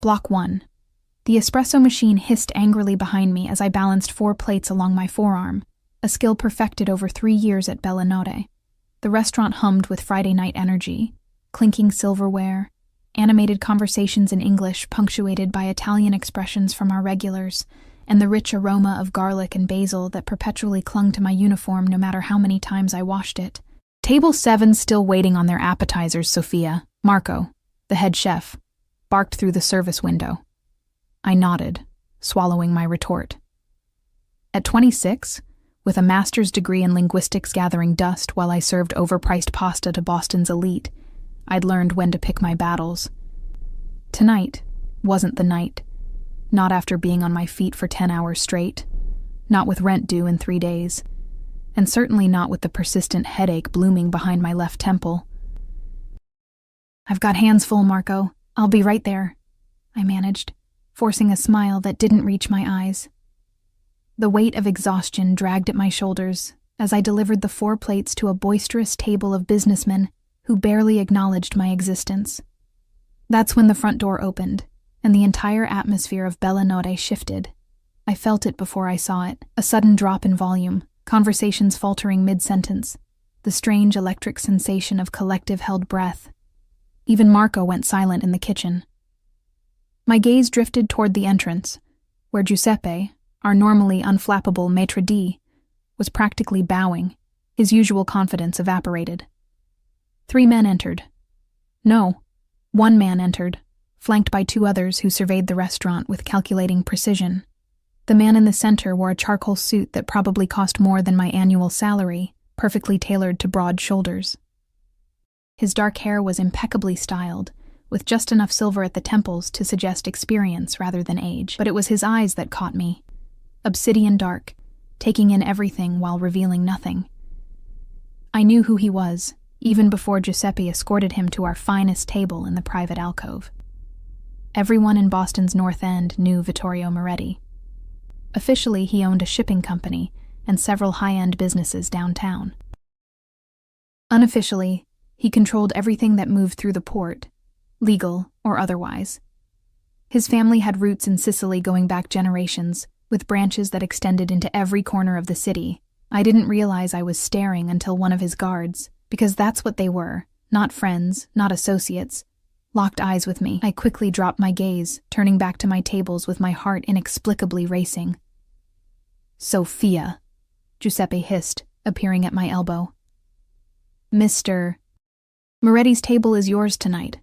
Block 1. The espresso machine hissed angrily behind me as I balanced 4 plates along my forearm, a skill perfected over 3 years at Bella Notte. The restaurant hummed with Friday night energy, clinking silverware, animated conversations in English punctuated by Italian expressions from our regulars, and the rich aroma of garlic and basil that perpetually clung to my uniform no matter how many times I washed it. Table 7's still waiting on their appetizers, Sophia. Marco, the head chef, barked through the service window. I nodded, swallowing my retort. At 26, with a master's degree in linguistics gathering dust while I served overpriced pasta to Boston's elite, I'd learned when to pick my battles. Tonight wasn't the night. Not after being on my feet for 10 hours straight. Not with rent due in 3 days. And certainly not with the persistent headache blooming behind my left temple. "I've got hands full, Marco. I'll be right there," I managed, forcing a smile that didn't reach my eyes. The weight of exhaustion dragged at my shoulders as I delivered the 4 plates to a boisterous table of businessmen who barely acknowledged my existence. That's when the front door opened, and the entire atmosphere of Bella Notte shifted. I felt it before I saw it, a sudden drop in volume, conversations faltering mid-sentence, the strange electric sensation of collective held breath. Even Marco went silent in the kitchen. My gaze drifted toward the entrance, where Giuseppe, our normally unflappable maitre d', was practically bowing, his usual confidence evaporated. 3 men entered. No, 1 man entered, flanked by 2 others who surveyed the restaurant with calculating precision. The man in the center wore a charcoal suit that probably cost more than my annual salary, perfectly tailored to broad shoulders. His dark hair was impeccably styled, with just enough silver at the temples to suggest experience rather than age, but it was his eyes that caught me. Obsidian dark, taking in everything while revealing nothing. I knew who he was, even before Giuseppe escorted him to our finest table in the private alcove. Everyone in Boston's North End knew Vittorio Moretti. Officially, he owned a shipping company and several high-end businesses downtown. Unofficially, he controlled everything that moved through the port, legal or otherwise. His family had roots in Sicily going back generations, with branches that extended into every corner of the city. I didn't realize I was staring until one of his guards, because that's what they were, not friends, not associates, locked eyes with me. I quickly dropped my gaze, turning back to my tables with my heart inexplicably racing. "Sophia," Giuseppe hissed, appearing at my elbow. "Mr. Moretti's table is yours tonight."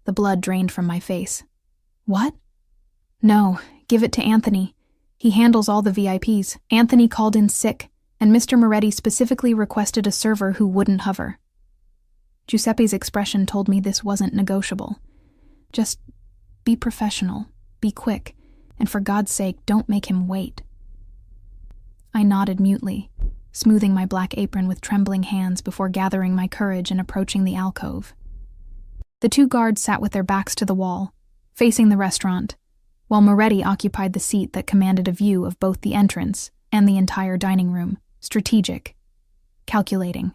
The blood drained from my face. "What?" "No, give it to Anthony. He handles all the VIPs. Anthony called in sick, and Mr. Moretti specifically requested a server who wouldn't hover." Giuseppe's expression told me this wasn't negotiable. Just be professional, be quick, and for God's sake, don't make him wait. I nodded mutely, smoothing my black apron with trembling hands before gathering my courage and approaching the alcove. The 2 guards sat with their backs to the wall, facing the restaurant, while Moretti occupied the seat that commanded a view of both the entrance and the entire dining room, strategic, calculating.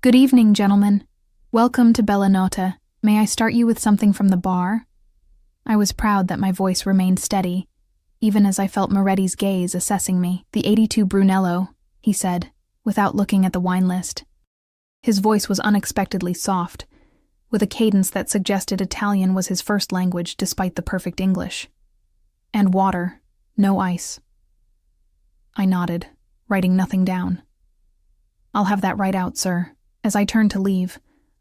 "Good evening, gentlemen. Welcome to Bella Notte. May I start you with something from the bar?" I was proud that my voice remained steady, even as I felt Moretti's gaze assessing me. "The 82 Brunello," he said, without looking at the wine list. His voice was unexpectedly soft, with a cadence that suggested Italian was his first language despite the perfect English. "And water, no ice." I nodded, writing nothing down. "I'll have that right out, sir." As I turned to leave,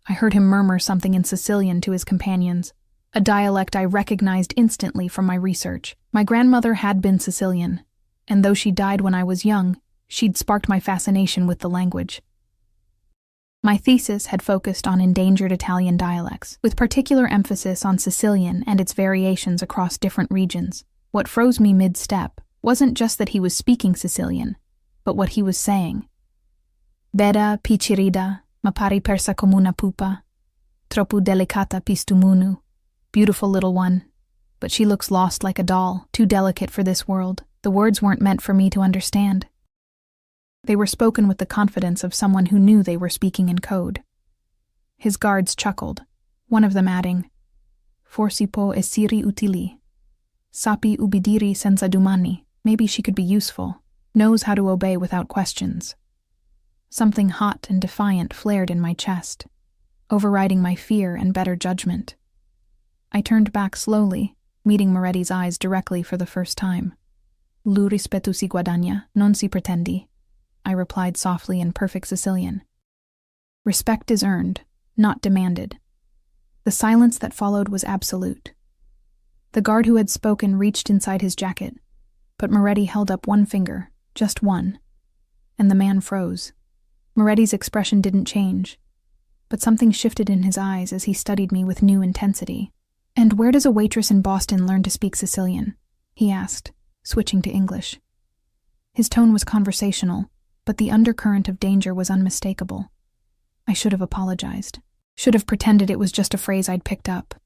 I heard him murmur something in Sicilian to his companions, a dialect I recognized instantly from my research. My grandmother had been Sicilian, and though she died when I was young, she'd sparked my fascination with the language. My thesis had focused on endangered Italian dialects, with particular emphasis on Sicilian and its variations across different regions. What froze me mid-step wasn't just that he was speaking Sicilian, but what he was saying. "Beda piccirida, ma pari persa come una pupa. Troppo delicata pistumunu." Beautiful little one, but she looks lost like a doll, too delicate for this world. The words weren't meant for me to understand. They were spoken with the confidence of someone who knew they were speaking in code. His guards chuckled, one of them adding, Forsi può essere utile. Sapi ubbidire senza domani. Maybe she could be useful. Knows how to obey without questions. Something hot and defiant flared in my chest, overriding my fear and better judgment. I turned back slowly, meeting Moretti's eyes directly for the first time. Lu rispetto si guadagna, non si pretendi, I replied softly in perfect Sicilian. Respect is earned, not demanded. The silence that followed was absolute. The guard who had spoken reached inside his jacket, but Moretti held up one finger, just one, and the man froze. Moretti's expression didn't change, but something shifted in his eyes as he studied me with new intensity. "And where does a waitress in Boston learn to speak Sicilian?" he asked, switching to English. His tone was conversational, but the undercurrent of danger was unmistakable. I should have apologized. Should have pretended it was just a phrase I'd picked up.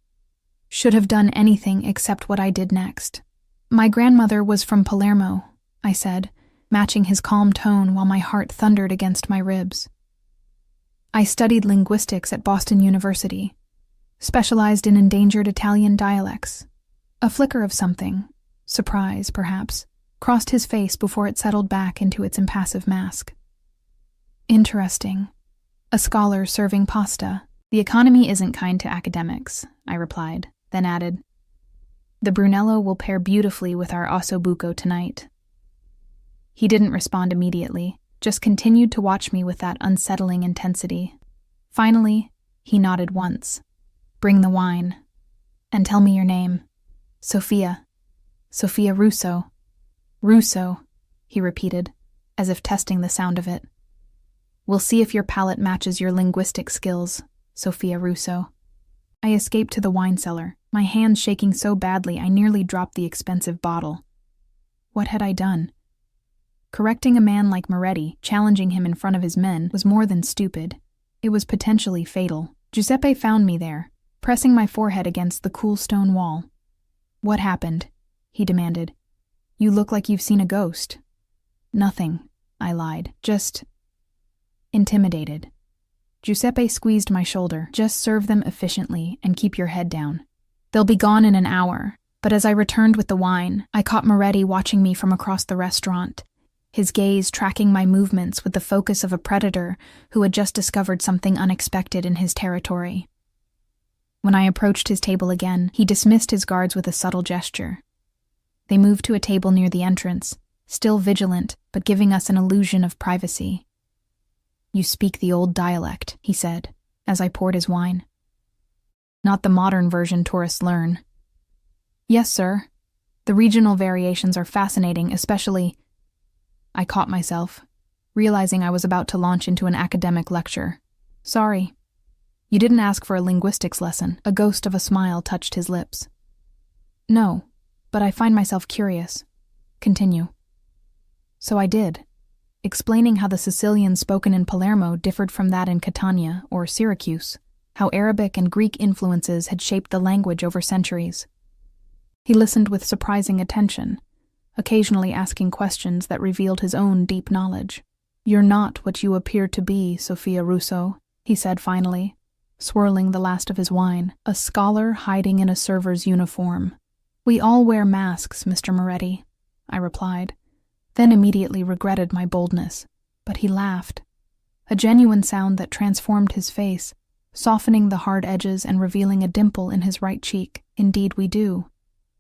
Should have done anything except what I did next. "My grandmother was from Palermo," I said, matching his calm tone while my heart thundered against my ribs. "I studied linguistics at Boston University, specialized in endangered Italian dialects." A flicker of something, surprise perhaps, crossed his face before it settled back into its impassive mask. "Interesting. A scholar serving pasta." "The economy isn't kind to academics," I replied, then added, "The Brunello will pair beautifully with our ossobuco tonight." He didn't respond immediately, just continued to watch me with that unsettling intensity. Finally, he nodded once. "Bring the wine. And tell me your name." "Sophia. Sophia Russo." "Russo," he repeated, as if testing the sound of it. "We'll see if your palate matches your linguistic skills, Sophia Russo." I escaped to the wine cellar, my hands shaking so badly I nearly dropped the expensive bottle. What had I done? Correcting a man like Moretti, challenging him in front of his men, was more than stupid. It was potentially fatal. Giuseppe found me there, pressing my forehead against the cool stone wall. "What happened?" he demanded. "You look like you've seen a ghost." "Nothing," I lied. "Just intimidated." Giuseppe squeezed my shoulder. "Just serve them efficiently and keep your head down. They'll be gone in an hour." But as I returned with the wine, I caught Moretti watching me from across the restaurant, his gaze tracking my movements with the focus of a predator who had just discovered something unexpected in his territory. When I approached his table again, he dismissed his guards with a subtle gesture. They moved to a table near the entrance, still vigilant, but giving us an illusion of privacy. "You speak the old dialect," he said, as I poured his wine. "Not the modern version tourists learn." "Yes, sir. The regional variations are fascinating, especially—" I caught myself, realizing I was about to launch into an academic lecture. "Sorry. You didn't ask for a linguistics lesson." A ghost of a smile touched his lips. "No, but I find myself curious. Continue." So I did, explaining how the Sicilian spoken in Palermo differed from that in Catania or Syracuse, how Arabic and Greek influences had shaped the language over centuries. He listened with surprising attention, occasionally asking questions that revealed his own deep knowledge. "You're not what you appear to be, Sophia Russo," he said finally, swirling the last of his wine, "a scholar hiding in a server's uniform." "We all wear masks, Mr. Moretti," I replied, then immediately regretted my boldness. But he laughed, a genuine sound that transformed his face, softening the hard edges and revealing a dimple in his right cheek. "Indeed we do."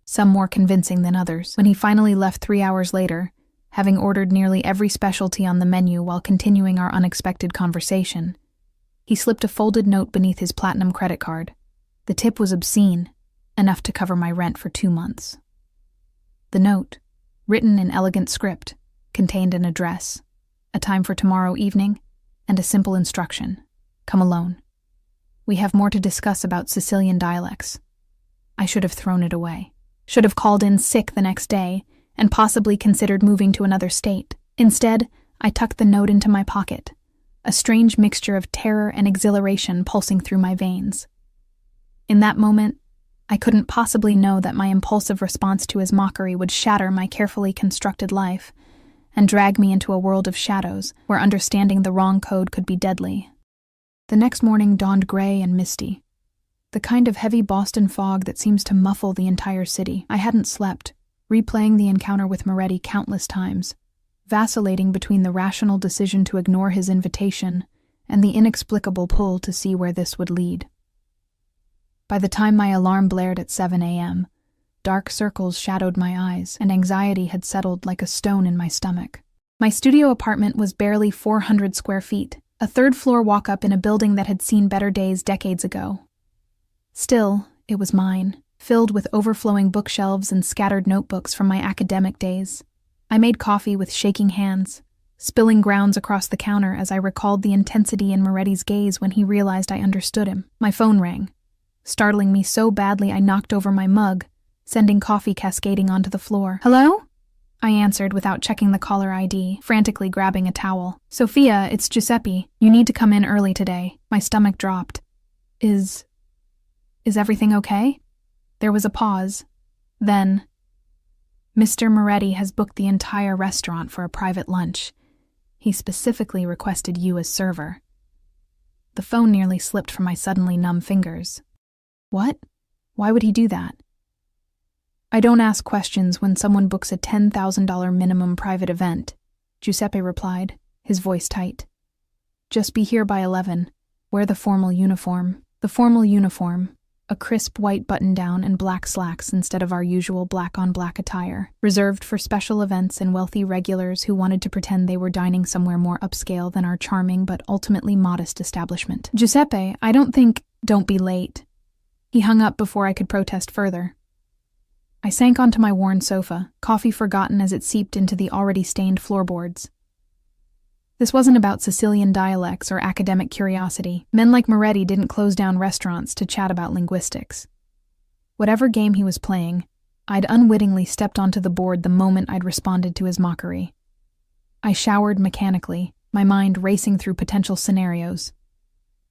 Some more convincing than others. When he finally left 3 hours later, having ordered nearly every specialty on the menu while continuing our unexpected conversation, he slipped a folded note beneath his platinum credit card. The tip was obscene, enough to cover my rent for 2 months. The note, written in elegant script, contained an address, a time for tomorrow evening, and a simple instruction: "Come alone. We have more to discuss about Sicilian dialects." I should have thrown it away. Should have called in sick the next day, and possibly considered moving to another state. Instead, I tucked the note into my pocket, a strange mixture of terror and exhilaration pulsing through my veins. In that moment, I couldn't possibly know that my impulsive response to his mockery would shatter my carefully constructed life and drag me into a world of shadows where understanding the wrong code could be deadly. The next morning dawned gray and misty. The kind of heavy Boston fog that seems to muffle the entire city. I hadn't slept, replaying the encounter with Moretti countless times, vacillating between the rational decision to ignore his invitation and the inexplicable pull to see where this would lead. By the time my alarm blared at 7 a.m., dark circles shadowed my eyes, and anxiety had settled like a stone in my stomach. My studio apartment was barely 400 square feet, a third-floor walk-up in a building that had seen better days decades ago. Still, it was mine, filled with overflowing bookshelves and scattered notebooks from my academic days. I made coffee with shaking hands, spilling grounds across the counter as I recalled the intensity in Moretti's gaze when he realized I understood him. My phone rang, startling me so badly I knocked over my mug, sending coffee cascading onto the floor. "Hello?" I answered without checking the caller ID, frantically grabbing a towel. "Sophia, it's Giuseppe. You need to come in early today." My stomach dropped. Is everything okay?" There was a pause. Then, "Mr. Moretti has booked the entire restaurant for a private lunch. He specifically requested you as server." The phone nearly slipped from my suddenly numb fingers. What? Why would he do that? "I don't ask questions when someone books a $10,000 minimum private event," Giuseppe replied, his voice tight. "Just be here by 11. Wear the formal uniform." The formal uniform, a crisp white button-down and black slacks instead of our usual black-on-black attire, reserved for special events and wealthy regulars who wanted to pretend they were dining somewhere more upscale than our charming but ultimately modest establishment. "Giuseppe, I don't think—" "Don't be late." He hung up before I could protest further. I sank onto my worn sofa, coffee forgotten as it seeped into the already stained floorboards. This wasn't about Sicilian dialects or academic curiosity. Men like Moretti didn't close down restaurants to chat about linguistics. Whatever game he was playing, I'd unwittingly stepped onto the board the moment I'd responded to his mockery. I showered mechanically, my mind racing through potential scenarios.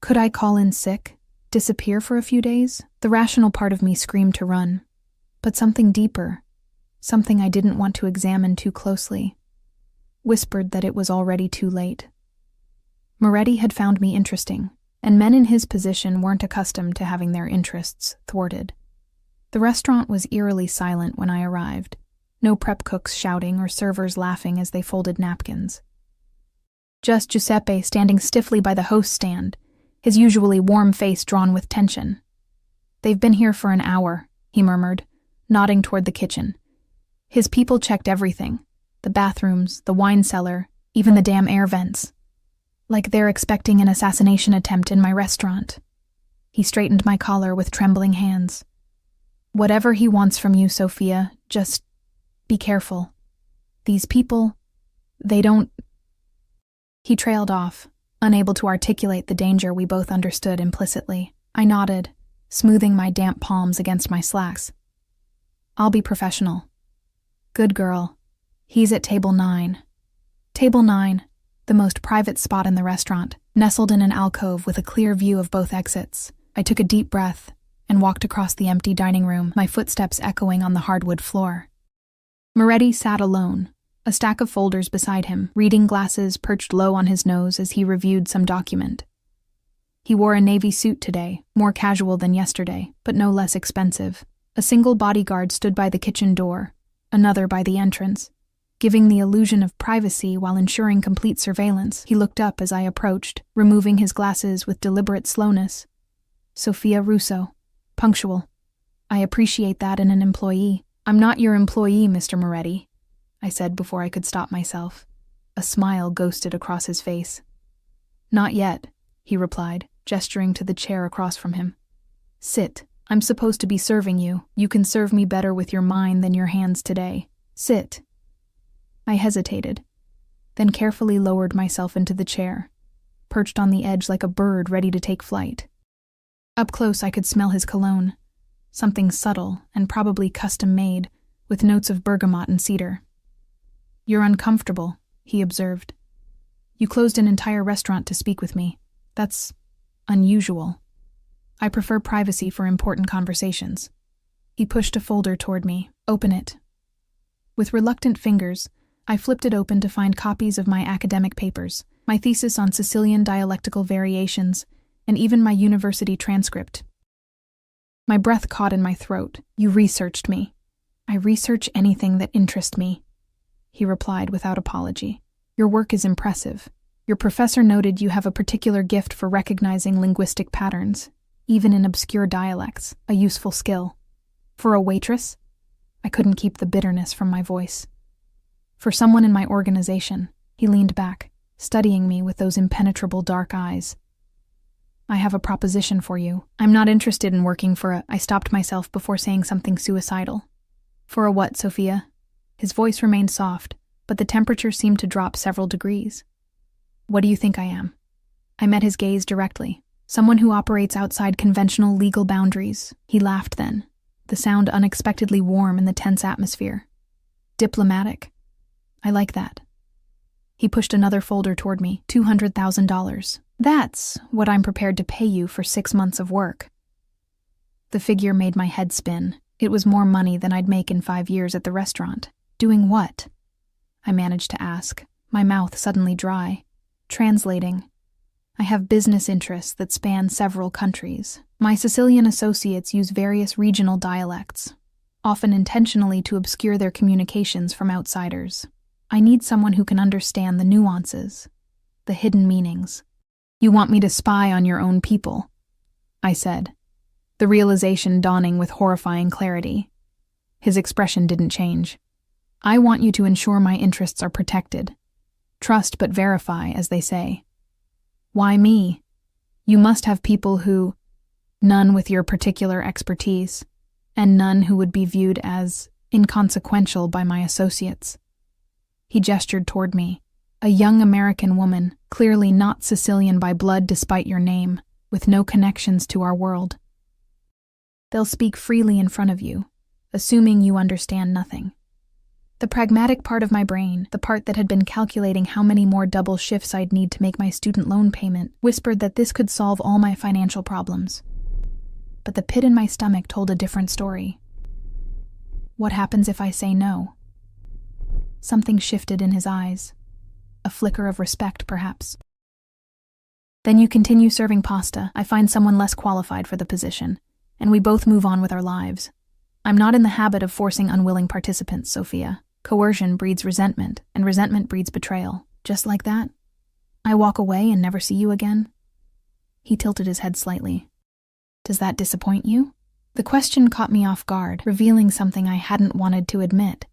Could I call in sick? Disappear for a few days? The rational part of me screamed to run. But something deeper, something I didn't want to examine too closely, whispered that it was already too late. Moretti had found me interesting, and men in his position weren't accustomed to having their interests thwarted. The restaurant was eerily silent when I arrived, no prep cooks shouting or servers laughing as they folded napkins. Just Giuseppe standing stiffly by the host stand, his usually warm face drawn with tension. "They've been here for an hour," he murmured, nodding toward the kitchen. His people checked everything. The bathrooms, the wine cellar, even the damn air vents. Like they're expecting an assassination attempt in my restaurant. He straightened my collar with trembling hands. "Whatever he wants from you, Sophia, just be careful. These people, they don't—" He trailed off, unable to articulate the danger we both understood implicitly. I nodded, smoothing my damp palms against my slacks. "I'll be professional." "Good girl. He's at table 9. Table 9, the most private spot in the restaurant, nestled in an alcove with a clear view of both exits. I took a deep breath and walked across the empty dining room, my footsteps echoing on the hardwood floor. Moretti sat alone, a stack of folders beside him, reading glasses perched low on his nose as he reviewed some document. He wore a navy suit today, more casual than yesterday, but no less expensive. A single bodyguard stood by the kitchen door, another by the entrance, giving the illusion of privacy while ensuring complete surveillance. He looked up as I approached, removing his glasses with deliberate slowness. "Sophia Russo. Punctual. I appreciate that in an employee." "I'm not your employee, Mr. Moretti," I said before I could stop myself. A smile ghosted across his face. "Not yet," he replied, gesturing to the chair across from him. "Sit. I'm supposed to be serving you. You can serve me better with your mind than your hands today. Sit." I hesitated, then carefully lowered myself into the chair, perched on the edge like a bird ready to take flight. Up close I could smell his cologne, something subtle and probably custom-made, with notes of bergamot and cedar. "You're uncomfortable," he observed. "You closed an entire restaurant to speak with me. That's unusual. I prefer privacy for important conversations." He pushed a folder toward me. "Open it." With reluctant fingers, I flipped it open to find copies of my academic papers, my thesis on Sicilian dialectical variations, and even my university transcript. My breath caught in my throat. "You researched me." "I research anything that interests me," he replied without apology. "Your work is impressive. Your professor noted you have a particular gift for recognizing linguistic patterns, even in obscure dialects, a useful skill. For a waitress?" I couldn't keep the bitterness from my voice. "For someone in my organization." He leaned back, studying me with those impenetrable dark eyes. "I have a proposition for you. I'm not interested in working for a—" I stopped myself before saying something suicidal. "For a what, Sophia?" His voice remained soft, but the temperature seemed to drop several degrees. "What do you think I am?" I met his gaze directly. "Someone who operates outside conventional legal boundaries." He laughed then, the sound unexpectedly warm in the tense atmosphere. "Diplomatic. I like that." He pushed another folder toward me. $200,000. "That's what I'm prepared to pay you for 6 months of work." The figure made my head spin. It was more money than I'd make in 5 years at the restaurant. "Doing what?" I managed to ask, my mouth suddenly dry. "Translating. I have business interests that span several countries. My Sicilian associates use various regional dialects, often intentionally to obscure their communications from outsiders. I need someone who can understand the nuances, the hidden meanings." "You want me to spy on your own people?" I said, the realization dawning with horrifying clarity. His expression didn't change. "I want you to ensure my interests are protected. Trust but verify, as they say." "Why me? You must have people who—" "None with your particular expertise, and none who would be viewed as inconsequential by my associates." He gestured toward me. "A young American woman, clearly not Sicilian by blood despite your name, with no connections to our world. They'll speak freely in front of you, assuming you understand nothing." The pragmatic part of my brain, the part that had been calculating how many more double shifts I'd need to make my student loan payment, whispered that this could solve all my financial problems. But the pit in my stomach told a different story. "What happens if I say no?" Something shifted in his eyes. A flicker of respect, perhaps. "Then you continue serving pasta. I find someone less qualified for the position, and we both move on with our lives. I'm not in the habit of forcing unwilling participants, Sophia. Coercion breeds resentment, and resentment breeds betrayal. Just like that, I walk away and never see you again." He tilted his head slightly. "Does that disappoint you?" The question caught me off guard, revealing something I hadn't wanted to admit.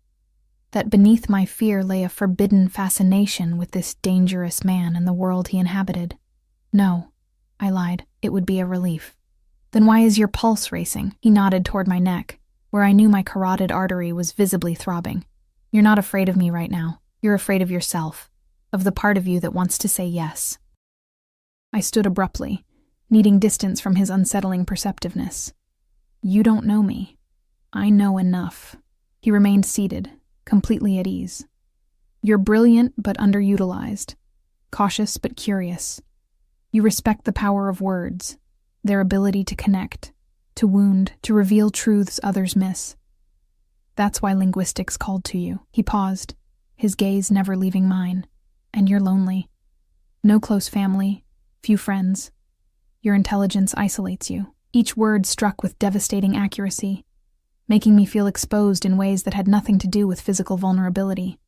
That beneath my fear lay a forbidden fascination with this dangerous man and the world he inhabited. "No," I lied. "It would be a relief." "Then why is your pulse racing?" He nodded toward my neck, where I knew my carotid artery was visibly throbbing. "You're not afraid of me right now. You're afraid of yourself, of the part of you that wants to say yes." I stood abruptly, needing distance from his unsettling perceptiveness. "You don't know me. I know enough." He remained seated, completely at ease. "You're brilliant but underutilized, cautious but curious. You respect the power of words, their ability to connect, to wound, to reveal truths others miss. That's why linguistics called to you." He paused, his gaze never leaving mine. "And you're lonely. No close family, few friends. Your intelligence isolates you." Each word struck with devastating accuracy, making me feel exposed in ways that had nothing to do with physical vulnerability.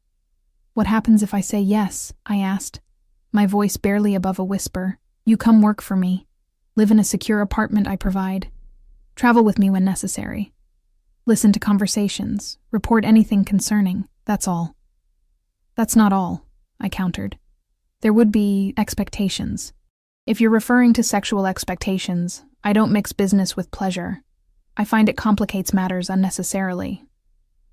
"What happens if I say yes?" I asked, my voice barely above a whisper. "You come work for me, live in a secure apartment I provide, travel with me when necessary, listen to conversations, report anything concerning, that's all." "That's not all," I countered. "There would be expectations. If you're referring to sexual expectations, I don't mix business with pleasure. I find it complicates matters unnecessarily."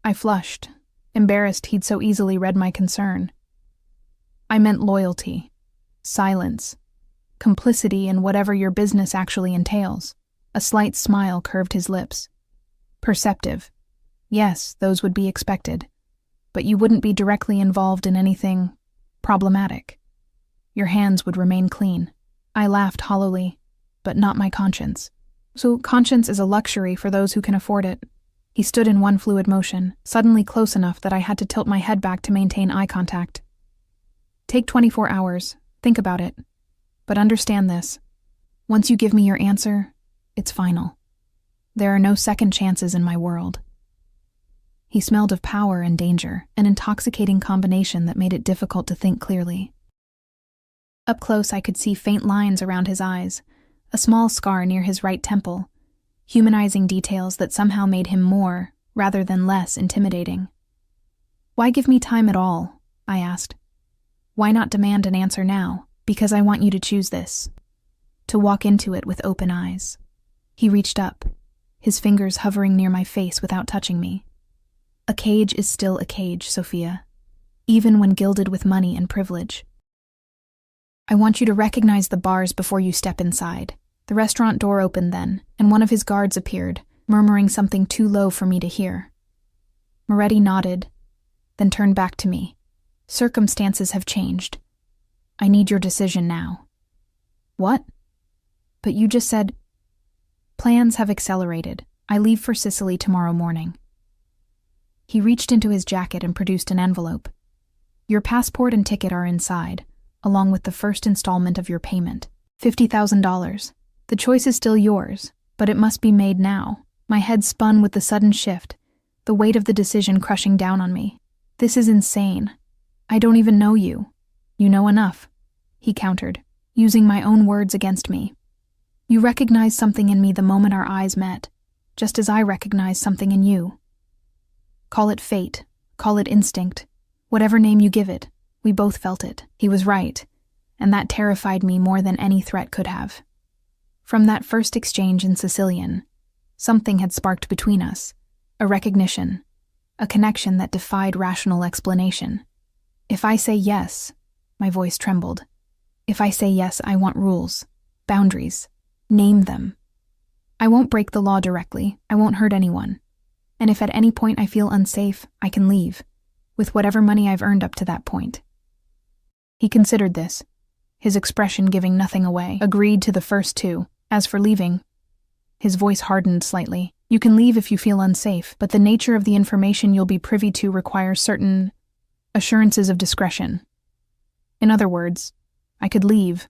I flushed, embarrassed he'd so easily read my concern. "I meant loyalty, silence, complicity in whatever your business actually entails." A slight smile curved his lips. "Perceptive. Yes, those would be expected. But you wouldn't be directly involved in anything problematic. Your hands would remain clean." I laughed hollowly, but not my conscience. "So conscience is a luxury for those who can afford it." He stood in one fluid motion, suddenly close enough that I had to tilt my head back to maintain eye contact. "Take 24 hours. Think about it. But understand this. Once you give me your answer, it's final." There are no second chances in my world. He smelled of power and danger, an intoxicating combination that made it difficult to think clearly. Up close, I could see faint lines around his eyes, a small scar near his right temple, humanizing details that somehow made him more, rather than less, intimidating. "Why give me time at all?" I asked. "Why not demand an answer now? Because I want you to choose this. To walk into it with open eyes." He reached up, his fingers hovering near my face without touching me. "A cage is still a cage, Sophia, even when gilded with money and privilege. I want you to recognize the bars before you step inside." The restaurant door opened then, and one of his guards appeared, murmuring something too low for me to hear. Moretti nodded, then turned back to me. "Circumstances have changed. I need your decision now." "What?" "But you just said—" "Plans have accelerated. I leave for Sicily tomorrow morning." He reached into his jacket and produced an envelope. "Your passport and ticket are inside, along with the first installment of your payment, $50,000. The choice is still yours, but it must be made now." My head spun with the sudden shift, the weight of the decision crushing down on me. "This is insane. I don't even know you." "You know enough," he countered, using my own words against me. "You recognized something in me the moment our eyes met, just as I recognized something in you. Call it fate, call it instinct, whatever name you give it, we both felt it." He was right, and that terrified me more than any threat could have. From that first exchange in Sicilian, something had sparked between us, a recognition, a connection that defied rational explanation. "If I say yes," my voice trembled, "if I say yes, I want rules, boundaries, name them. I won't break the law directly, I won't hurt anyone. And if at any point I feel unsafe, I can leave, with whatever money I've earned up to that point." He considered this, his expression giving nothing away, agreed to the first two. As for leaving, his voice hardened slightly. "You can leave if you feel unsafe, but the nature of the information you'll be privy to requires certain assurances of discretion. In other words, I could leave,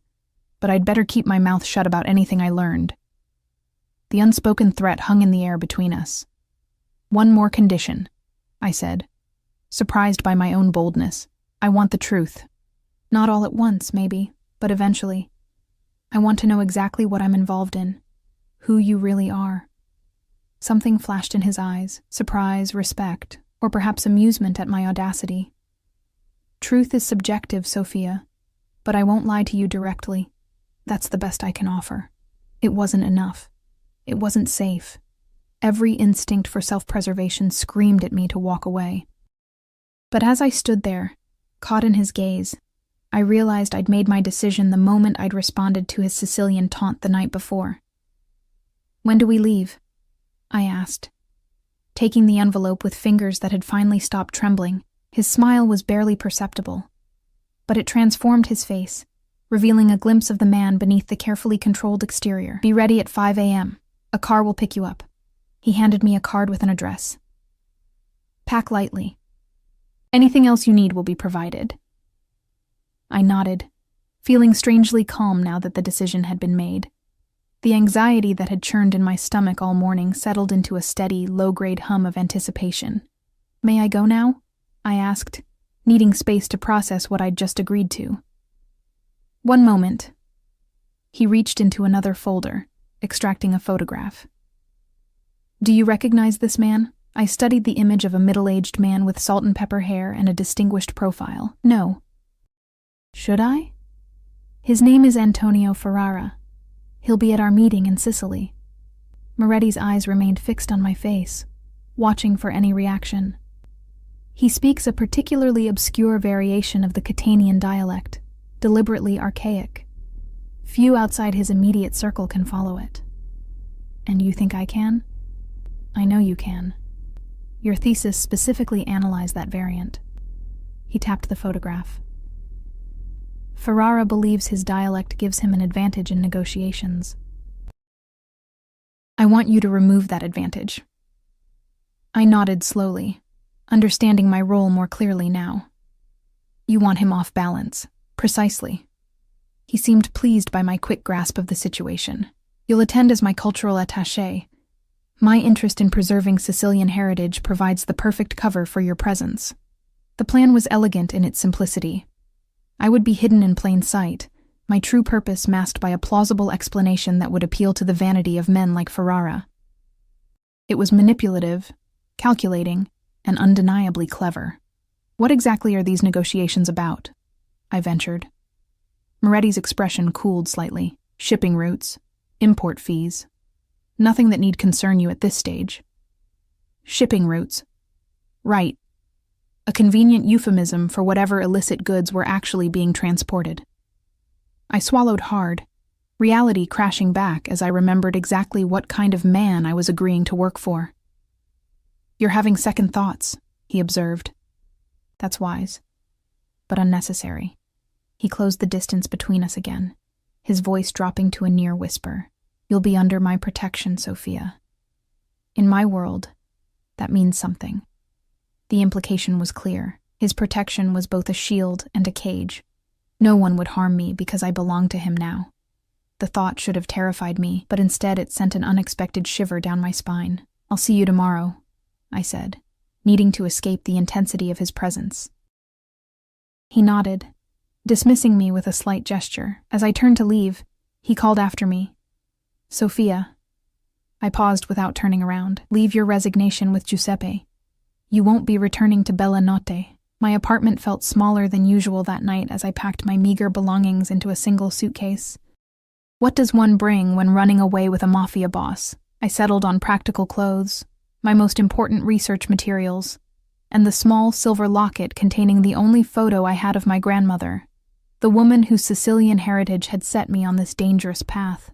but I'd better keep my mouth shut about anything I learned." The unspoken threat hung in the air between us. "One more condition," I said, surprised by my own boldness. "I want the truth. Not all at once, maybe, but eventually. I want to know exactly what I'm involved in, who you really are." Something flashed in his eyes, surprise, respect, or perhaps amusement at my audacity. "Truth is subjective, Sophia, but I won't lie to you directly. That's the best I can offer." It wasn't enough. It wasn't safe. Every instinct for self-preservation screamed at me to walk away. But as I stood there, caught in his gaze, I realized I'd made my decision the moment I'd responded to his Sicilian taunt the night before. "When do we leave?" I asked, taking the envelope with fingers that had finally stopped trembling. His smile was barely perceptible, but it transformed his face, revealing a glimpse of the man beneath the carefully controlled exterior. "Be ready at 5 a.m. A car will pick you up." He handed me a card with an address. "Pack lightly. Anything else you need will be provided." I nodded, feeling strangely calm now that the decision had been made. The anxiety that had churned in my stomach all morning settled into a steady, low-grade hum of anticipation. "May I go now?" I asked, needing space to process what I'd just agreed to. "One moment." He reached into another folder, extracting a photograph. "Do you recognize this man?" I studied the image of a middle-aged man with salt and pepper hair and a distinguished profile. "No." "Should I?" "His name is Antonio Ferrara. He'll be at our meeting in Sicily." Moretti's eyes remained fixed on my face, watching for any reaction. "He speaks a particularly obscure variation of the Catanian dialect, deliberately archaic. Few outside his immediate circle can follow it." "And you think I can?" "I know you can. Your thesis specifically analyzed that variant." He tapped the photograph. "Ferrara believes his dialect gives him an advantage in negotiations. I want you to remove that advantage." I nodded slowly, understanding my role more clearly now. "You want him off balance." "Precisely." He seemed pleased by my quick grasp of the situation. "You'll attend as my cultural attaché. My interest in preserving Sicilian heritage provides the perfect cover for your presence. The plan was elegant in its simplicity. I would be hidden in plain sight, my true purpose masked by a plausible explanation that would appeal to the vanity of men like Ferrara. It was manipulative, calculating, and undeniably clever. What exactly are these negotiations about? I ventured. Moretti's expression cooled slightly. Shipping routes, import fees. Nothing that need concern you at this stage. Shipping routes. Right. A convenient euphemism for whatever illicit goods were actually being transported. I swallowed hard, reality crashing back as I remembered exactly what kind of man I was agreeing to work for. "You're having second thoughts," he observed. "That's wise, but unnecessary." He closed the distance between us again, his voice dropping to a near whisper. "You'll be under my protection, Sophia. In my world, that means something." The implication was clear. His protection was both a shield and a cage. No one would harm me because I belonged to him now. The thought should have terrified me, but instead it sent an unexpected shiver down my spine. "I'll see you tomorrow," I said, needing to escape the intensity of his presence. He nodded, dismissing me with a slight gesture. As I turned to leave, he called after me, "Sophia." I paused without turning around. "Leave your resignation with Giuseppe. You won't be returning to Bella Notte." My apartment felt smaller than usual that night as I packed my meager belongings into a single suitcase. What does one bring when running away with a mafia boss? I settled on practical clothes, my most important research materials, and the small silver locket containing the only photo I had of my grandmother, the woman whose Sicilian heritage had set me on this dangerous path.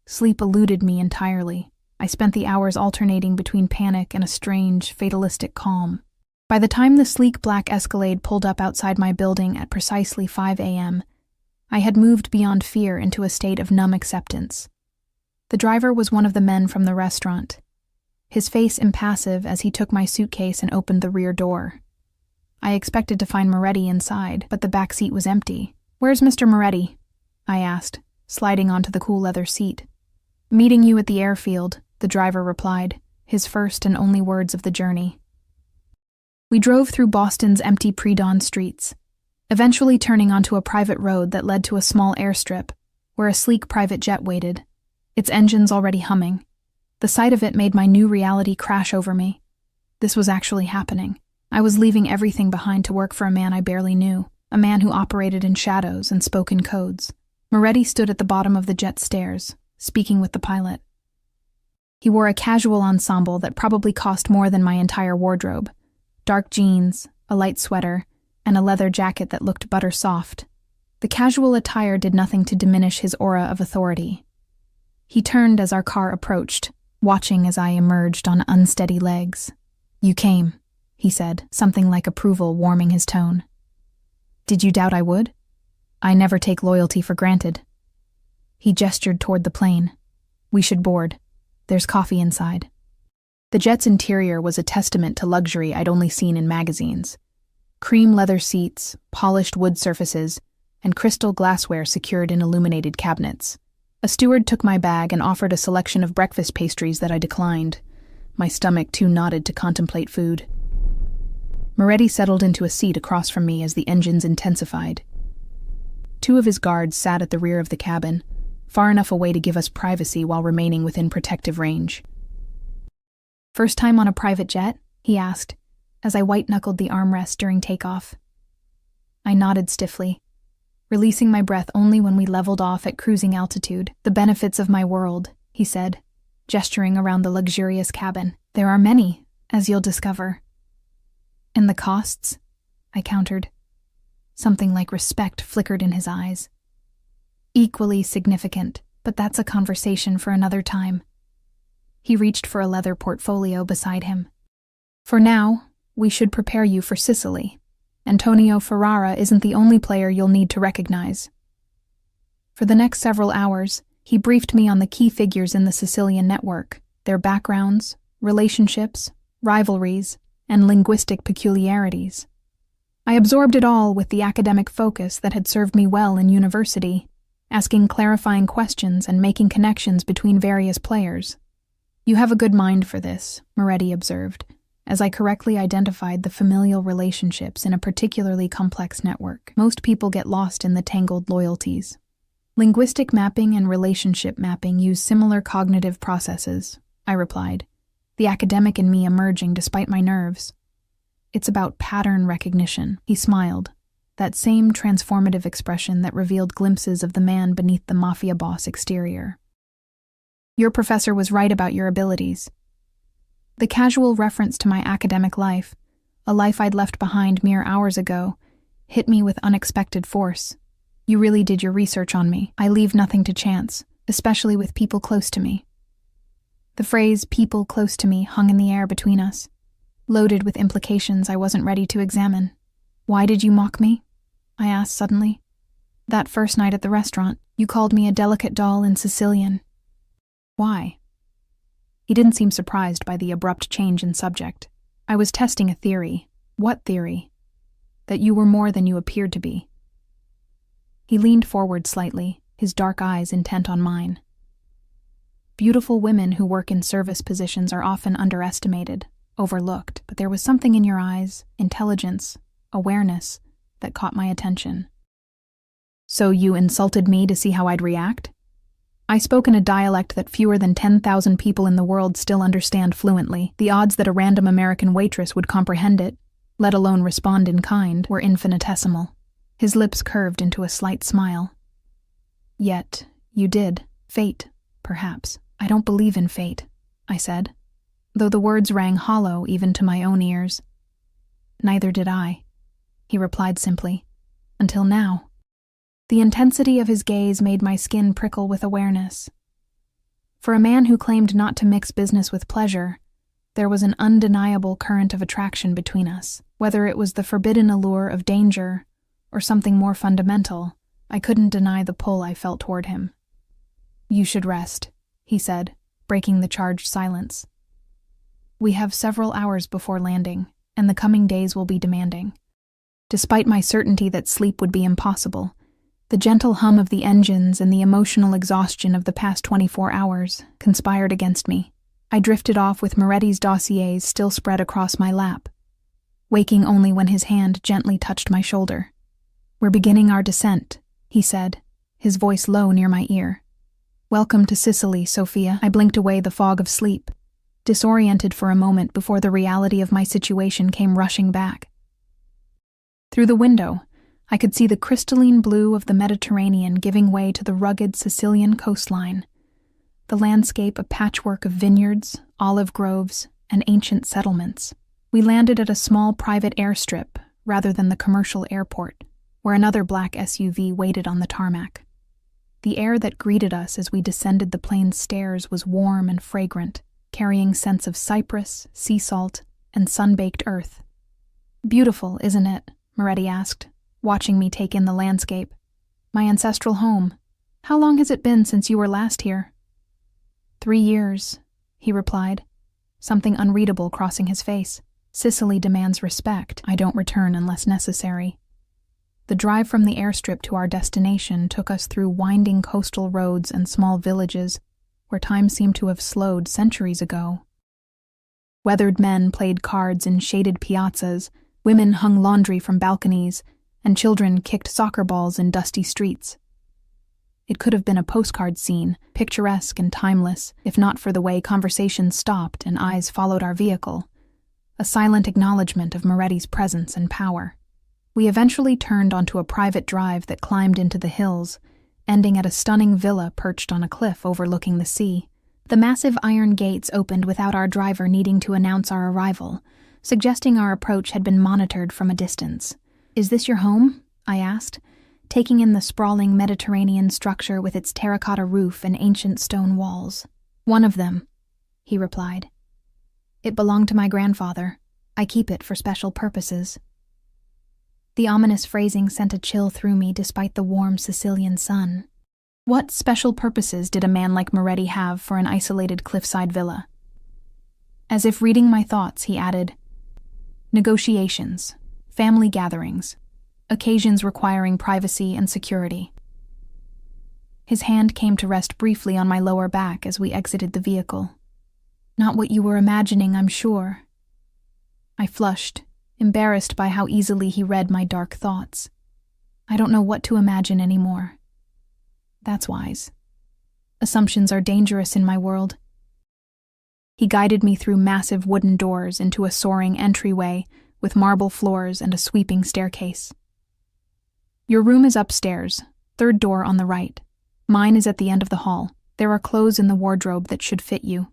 Sleep eluded me entirely. I spent the hours alternating between panic and a strange, fatalistic calm. By the time the sleek black Escalade pulled up outside my building at precisely 5 a.m., I had moved beyond fear into a state of numb acceptance. The driver was one of the men from the restaurant, his face impassive as he took my suitcase and opened the rear door. I expected to find Moretti inside, but the back seat was empty. "Where's Mr. Moretti?" I asked, sliding onto the cool leather seat. "Meeting you at the airfield," the driver replied, his first and only words of the journey. We drove through Boston's empty pre-dawn streets, eventually turning onto a private road that led to a small airstrip, where a sleek private jet waited, its engines already humming. The sight of it made my new reality crash over me. This was actually happening. I was leaving everything behind to work for a man I barely knew, a man who operated in shadows and spoke in codes. Moretti stood at the bottom of the jet stairs, speaking with the pilot. He wore a casual ensemble that probably cost more than my entire wardrobe. Dark jeans, a light sweater, and a leather jacket that looked butter soft. The casual attire did nothing to diminish his aura of authority. He turned as our car approached, watching as I emerged on unsteady legs. "You came," he said, something like approval warming his tone. "Did you doubt I would? I never take loyalty for granted." He gestured toward the plane. "We should board. There's coffee inside." The jet's interior was a testament to luxury I'd only seen in magazines. Cream leather seats, polished wood surfaces, and crystal glassware secured in illuminated cabinets. A steward took my bag and offered a selection of breakfast pastries that I declined, my stomach too knotted to contemplate food. Moretti settled into a seat across from me as the engines intensified. Two of his guards sat at the rear of the cabin, far enough away to give us privacy while remaining within protective range. "First time on a private jet?" he asked, as I white-knuckled the armrest during takeoff. I nodded stiffly, releasing my breath only when we leveled off at cruising altitude. "The benefits of my world," he said, gesturing around the luxurious cabin. "There are many, as you'll discover." "And the costs?" I countered. Something like respect flickered in his eyes. "Equally significant, but that's a conversation for another time." He reached for a leather portfolio beside him. "For now, we should prepare you for Sicily. Antonio Ferrara isn't the only player you'll need to recognize." For the next several hours, he briefed me on the key figures in the Sicilian network, their backgrounds, relationships, rivalries, and linguistic peculiarities. I absorbed it all with the academic focus that had served me well in university, asking clarifying questions and making connections between various players. You have a good mind for this, Moretti observed, as I correctly identified the familial relationships in a particularly complex network. Most people get lost in the tangled loyalties. Linguistic mapping and relationship mapping use similar cognitive processes, I replied, the academic in me emerging despite my nerves. It's about pattern recognition. He smiled, that same transformative expression that revealed glimpses of the man beneath the Mafia boss exterior. Your professor was right about your abilities. The casual reference to my academic life, a life I'd left behind mere hours ago, hit me with unexpected force. You really did your research on me. I leave nothing to chance, especially with people close to me. The phrase people close to me hung in the air between us, loaded with implications I wasn't ready to examine. Why did you mock me? I asked suddenly. That first night at the restaurant, you called me a delicate doll in Sicilian. Why? He didn't seem surprised by the abrupt change in subject. I was testing a theory. What theory? That you were more than you appeared to be. He leaned forward slightly, his dark eyes intent on mine. Beautiful women who work in service positions are often underestimated, overlooked, but there was something in your eyes, intelligence, awareness, that caught my attention. So you insulted me to see how I'd react? I spoke in a dialect that fewer than 10,000 people in the world still understand fluently. The odds that a random American waitress would comprehend it, let alone respond in kind, were infinitesimal. His lips curved into a slight smile. Yet, you did. Fate, perhaps. I don't believe in fate, I said, though the words rang hollow even to my own ears. Neither did I, he replied simply, until now. The intensity of his gaze made my skin prickle with awareness. For a man who claimed not to mix business with pleasure, there was an undeniable current of attraction between us. Whether it was the forbidden allure of danger or something more fundamental, I couldn't deny the pull I felt toward him. You should rest, he said, breaking the charged silence. We have several hours before landing, and the coming days will be demanding. Despite my certainty that sleep would be impossible, the gentle hum of the engines and the emotional exhaustion of the past 24 hours conspired against me. I drifted off with Moretti's dossiers still spread across my lap, waking only when his hand gently touched my shoulder. We're beginning our descent, he said, his voice low near my ear. Welcome to Sicily, Sophia. I blinked away the fog of sleep, disoriented for a moment before the reality of my situation came rushing back. Through the window, I could see the crystalline blue of the Mediterranean giving way to the rugged Sicilian coastline, the landscape a patchwork of vineyards, olive groves, and ancient settlements. We landed at a small private airstrip rather than the commercial airport, where another black SUV waited on the tarmac. The air that greeted us as we descended the plane's stairs was warm and fragrant, carrying scents of cypress, sea salt, and sun-baked earth. Beautiful, isn't it? Moretti asked, watching me take in the landscape. My ancestral home. How long has it been since you were last here? 3 years, he replied, something unreadable crossing his face. Sicily demands respect. I don't return unless necessary. The drive from the airstrip to our destination took us through winding coastal roads and small villages where time seemed to have slowed centuries ago. Weathered men played cards in shaded piazzas, women hung laundry from balconies, and children kicked soccer balls in dusty streets. It could have been a postcard scene, picturesque and timeless, if not for the way conversation stopped and eyes followed our vehicle, a silent acknowledgement of Moretti's presence and power. We eventually turned onto a private drive that climbed into the hills, ending at a stunning villa perched on a cliff overlooking the sea. The massive iron gates opened without our driver needing to announce our arrival, suggesting our approach had been monitored from a distance. Is this your home? I asked, taking in the sprawling Mediterranean structure with its terracotta roof and ancient stone walls. One of them, he replied. It belonged to my grandfather. I keep it for special purposes. The ominous phrasing sent a chill through me despite the warm Sicilian sun. What special purposes did a man like Moretti have for an isolated cliffside villa? As if reading my thoughts, he added, negotiations, family gatherings, occasions requiring privacy and security. His hand came to rest briefly on my lower back as we exited the vehicle. Not what you were imagining, I'm sure. I flushed, embarrassed by how easily he read my dark thoughts. I don't know what to imagine anymore. That's wise. Assumptions are dangerous in my world. He guided me through massive wooden doors into a soaring entryway with marble floors and a sweeping staircase. Your room is upstairs, third door on the right. Mine is at the end of the hall. There are clothes in the wardrobe that should fit you.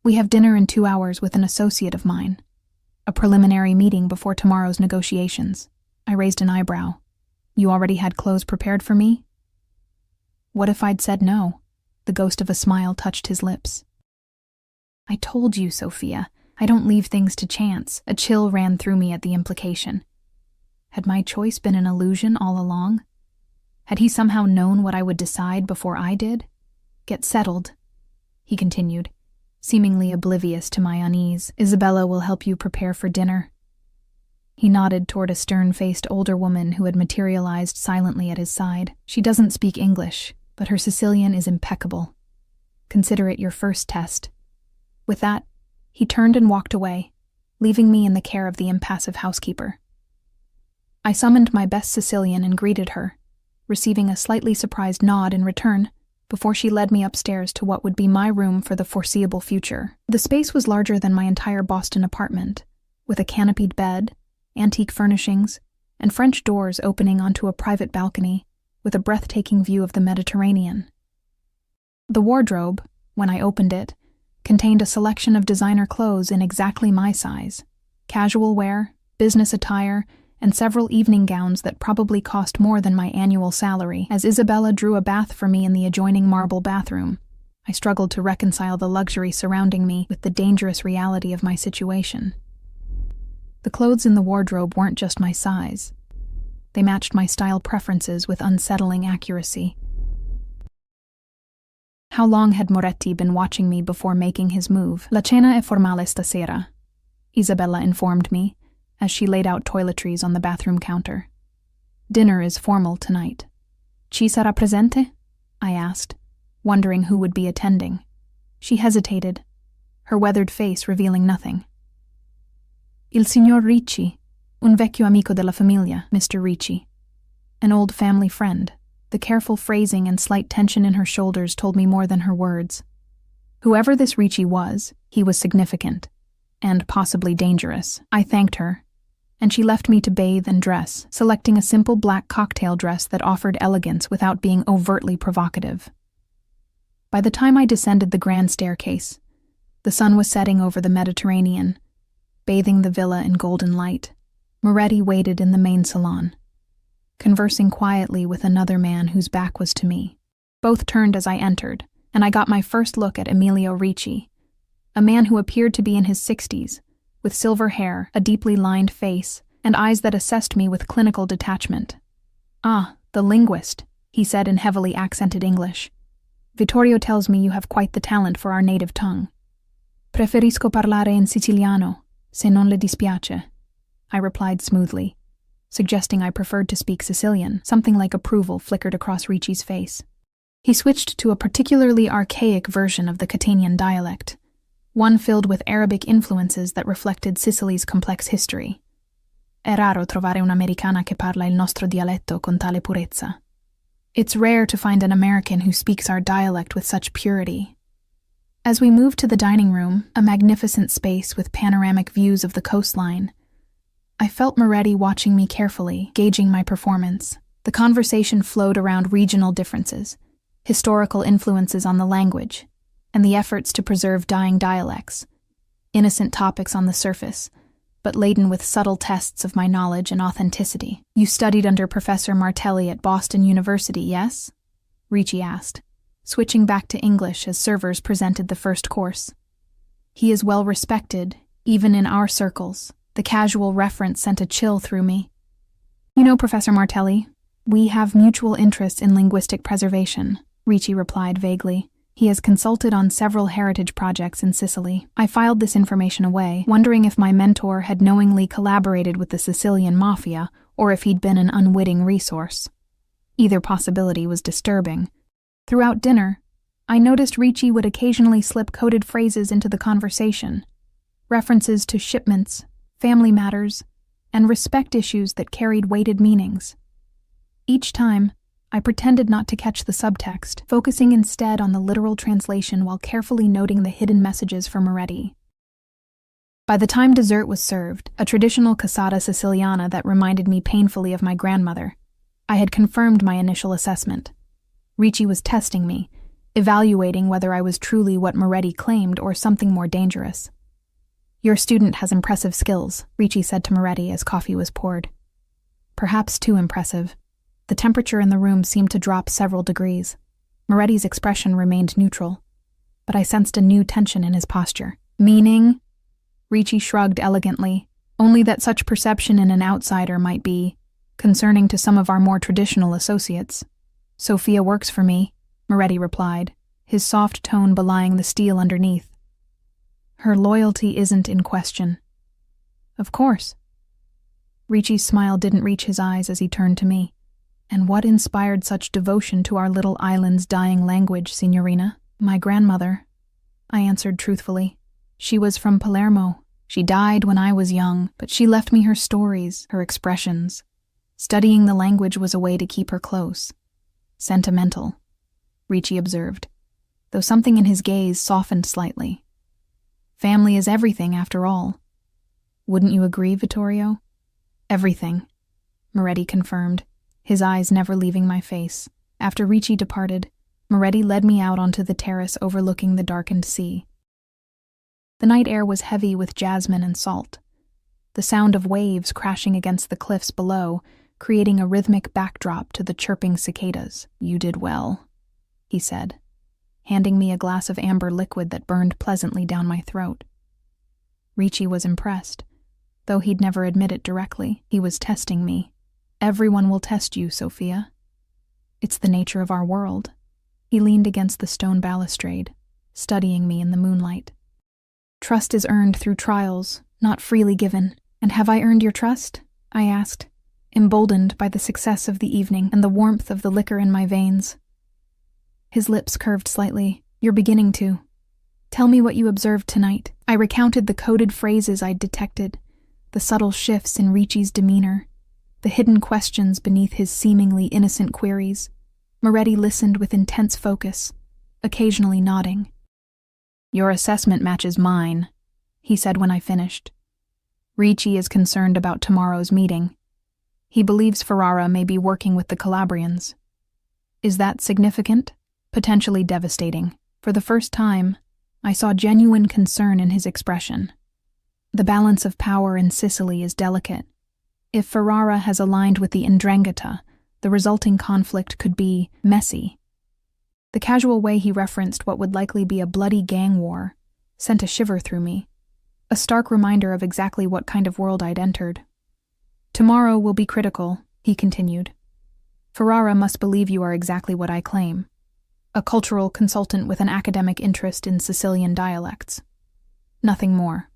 We have dinner in 2 hours with an associate of mine. A preliminary meeting before tomorrow's negotiations. I raised an eyebrow. You already had clothes prepared for me? What if I'd said no? The ghost of a smile touched his lips. I told you, Sophia. I don't leave things to chance. A chill ran through me at the implication. Had my choice been an illusion all along? Had he somehow known what I would decide before I did? Get settled, he continued, seemingly oblivious to my unease. Isabella will help you prepare for dinner. He nodded toward a stern-faced older woman who had materialized silently at his side. She doesn't speak English, but her Sicilian is impeccable. Consider it your first test. With that, he turned and walked away, leaving me in the care of the impassive housekeeper. I summoned my best Sicilian and greeted her, receiving a slightly surprised nod in return before she led me upstairs to what would be my room for the foreseeable future. The space was larger than my entire Boston apartment, with a canopied bed, antique furnishings, and French doors opening onto a private balcony with a breathtaking view of the Mediterranean. The wardrobe, when I opened it, contained a selection of designer clothes in exactly my size, casual wear, business attire, and several evening gowns that probably cost more than my annual salary. As Isabella drew a bath for me in the adjoining marble bathroom, I struggled to reconcile the luxury surrounding me with the dangerous reality of my situation. The clothes in the wardrobe weren't just my size. They matched my style preferences with unsettling accuracy. How long had Moretti been watching me before making his move? La cena è formale stasera, Isabella informed me, as she laid out toiletries on the bathroom counter. Dinner is formal tonight. Ci sarà presente? I asked, wondering who would be attending. She hesitated, her weathered face revealing nothing. Il signor Ricci, un vecchio amico della famiglia, Mr. Ricci. An old family friend. The careful phrasing and slight tension in her shoulders told me more than her words. Whoever this Ricci was, he was significant, and possibly dangerous. I thanked her, and she left me to bathe and dress, selecting a simple black cocktail dress that offered elegance without being overtly provocative. By the time I descended the grand staircase, the sun was setting over the Mediterranean, bathing the villa in golden light. Moretti waited in the main salon, conversing quietly with another man whose back was to me. Both turned as I entered, and I got my first look at Emilio Ricci, a man who appeared to be in his 60s, with silver hair, a deeply lined face, and eyes that assessed me with clinical detachment. Ah, the linguist, he said in heavily accented English. Vittorio tells me you have quite the talent for our native tongue. Preferisco parlare in Siciliano, se non le dispiace, I replied smoothly, suggesting I preferred to speak Sicilian. Something like approval flickered across Ricci's face. He switched to a particularly archaic version of the Catanian dialect, one filled with Arabic influences that reflected Sicily's complex history. È raro trovare un'americana che parla il nostro dialetto con tale purezza. It's rare to find an American who speaks our dialect with such purity. As we moved to the dining room, a magnificent space with panoramic views of the coastline, I felt Moretti watching me carefully, gauging my performance. The conversation flowed around regional differences, historical influences on the language, and the efforts to preserve dying dialects, innocent topics on the surface, but laden with subtle tests of my knowledge and authenticity. You studied under Professor Martelli at Boston University, yes? Ricci asked, switching back to English as servers presented the first course. He is well respected, even in our circles. The casual reference sent a chill through me. You know, Professor Martelli, we have mutual interests in linguistic preservation, Ricci replied vaguely. He has consulted on several heritage projects in Sicily. I filed this information away, wondering if my mentor had knowingly collaborated with the Sicilian Mafia or if he'd been an unwitting resource. Either possibility was disturbing. Throughout dinner, I noticed Ricci would occasionally slip coded phrases into the conversation, references to shipments, family matters, and respect issues that carried weighted meanings. Each time, I pretended not to catch the subtext, focusing instead on the literal translation while carefully noting the hidden messages for Moretti. By the time dessert was served, a traditional cassata Siciliana that reminded me painfully of my grandmother, I had confirmed my initial assessment. Ricci was testing me, evaluating whether I was truly what Moretti claimed or something more dangerous. "Your student has impressive skills," Ricci said to Moretti as coffee was poured. Perhaps too impressive. The temperature in the room seemed to drop several degrees. Moretti's expression remained neutral, but I sensed a new tension in his posture. "Meaning?" Ricci shrugged elegantly, only that such perception in an outsider might be concerning to some of our more traditional associates. "Sophia works for me," Moretti replied, his soft tone belying the steel underneath. "Her loyalty isn't in question." "Of course." Ricci's smile didn't reach his eyes as he turned to me. "And what inspired such devotion to our little island's dying language, signorina?" "My grandmother," I answered truthfully. "She was from Palermo. She died when I was young, but she left me her stories, her expressions. Studying the language was a way to keep her close." "Sentimental," Ricci observed, though something in his gaze softened slightly. "Family is everything, after all." "Wouldn't you agree, Vittorio?" "Everything," Moretti confirmed, his eyes never leaving my face. After Ricci departed, Moretti led me out onto the terrace overlooking the darkened sea. The night air was heavy with jasmine and salt, the sound of waves crashing against the cliffs below, creating a rhythmic backdrop to the chirping cicadas. "You did well," he said, handing me a glass of amber liquid that burned pleasantly down my throat. Ricci was impressed, though he'd never admit it directly. He was testing me. "Everyone will test you, Sophia. It's the nature of our world." He leaned against the stone balustrade, studying me in the moonlight. "Trust is earned through trials, not freely given." "And have I earned your trust?" I asked, emboldened by the success of the evening and the warmth of the liquor in my veins. His lips curved slightly. "You're beginning to. Tell me what you observed tonight." I recounted the coded phrases I'd detected, the subtle shifts in Ricci's demeanor, the hidden questions beneath his seemingly innocent queries. Moretti listened with intense focus, occasionally nodding. "Your assessment matches mine," he said when I finished. "Ricci is concerned about tomorrow's meeting. He believes Ferrara may be working with the Calabrians. Is that significant? Potentially devastating." For the first time, I saw genuine concern in his expression. The balance of power in Sicily is delicate. If Ferrara has aligned with the 'Ndrangheta, the resulting conflict could be messy. The casual way he referenced what would likely be a bloody gang war sent a shiver through me, a stark reminder of exactly what kind of world I'd entered. "Tomorrow will be critical," he continued. "Ferrara must believe you are exactly what I claim, a cultural consultant with an academic interest in Sicilian dialects. Nothing more.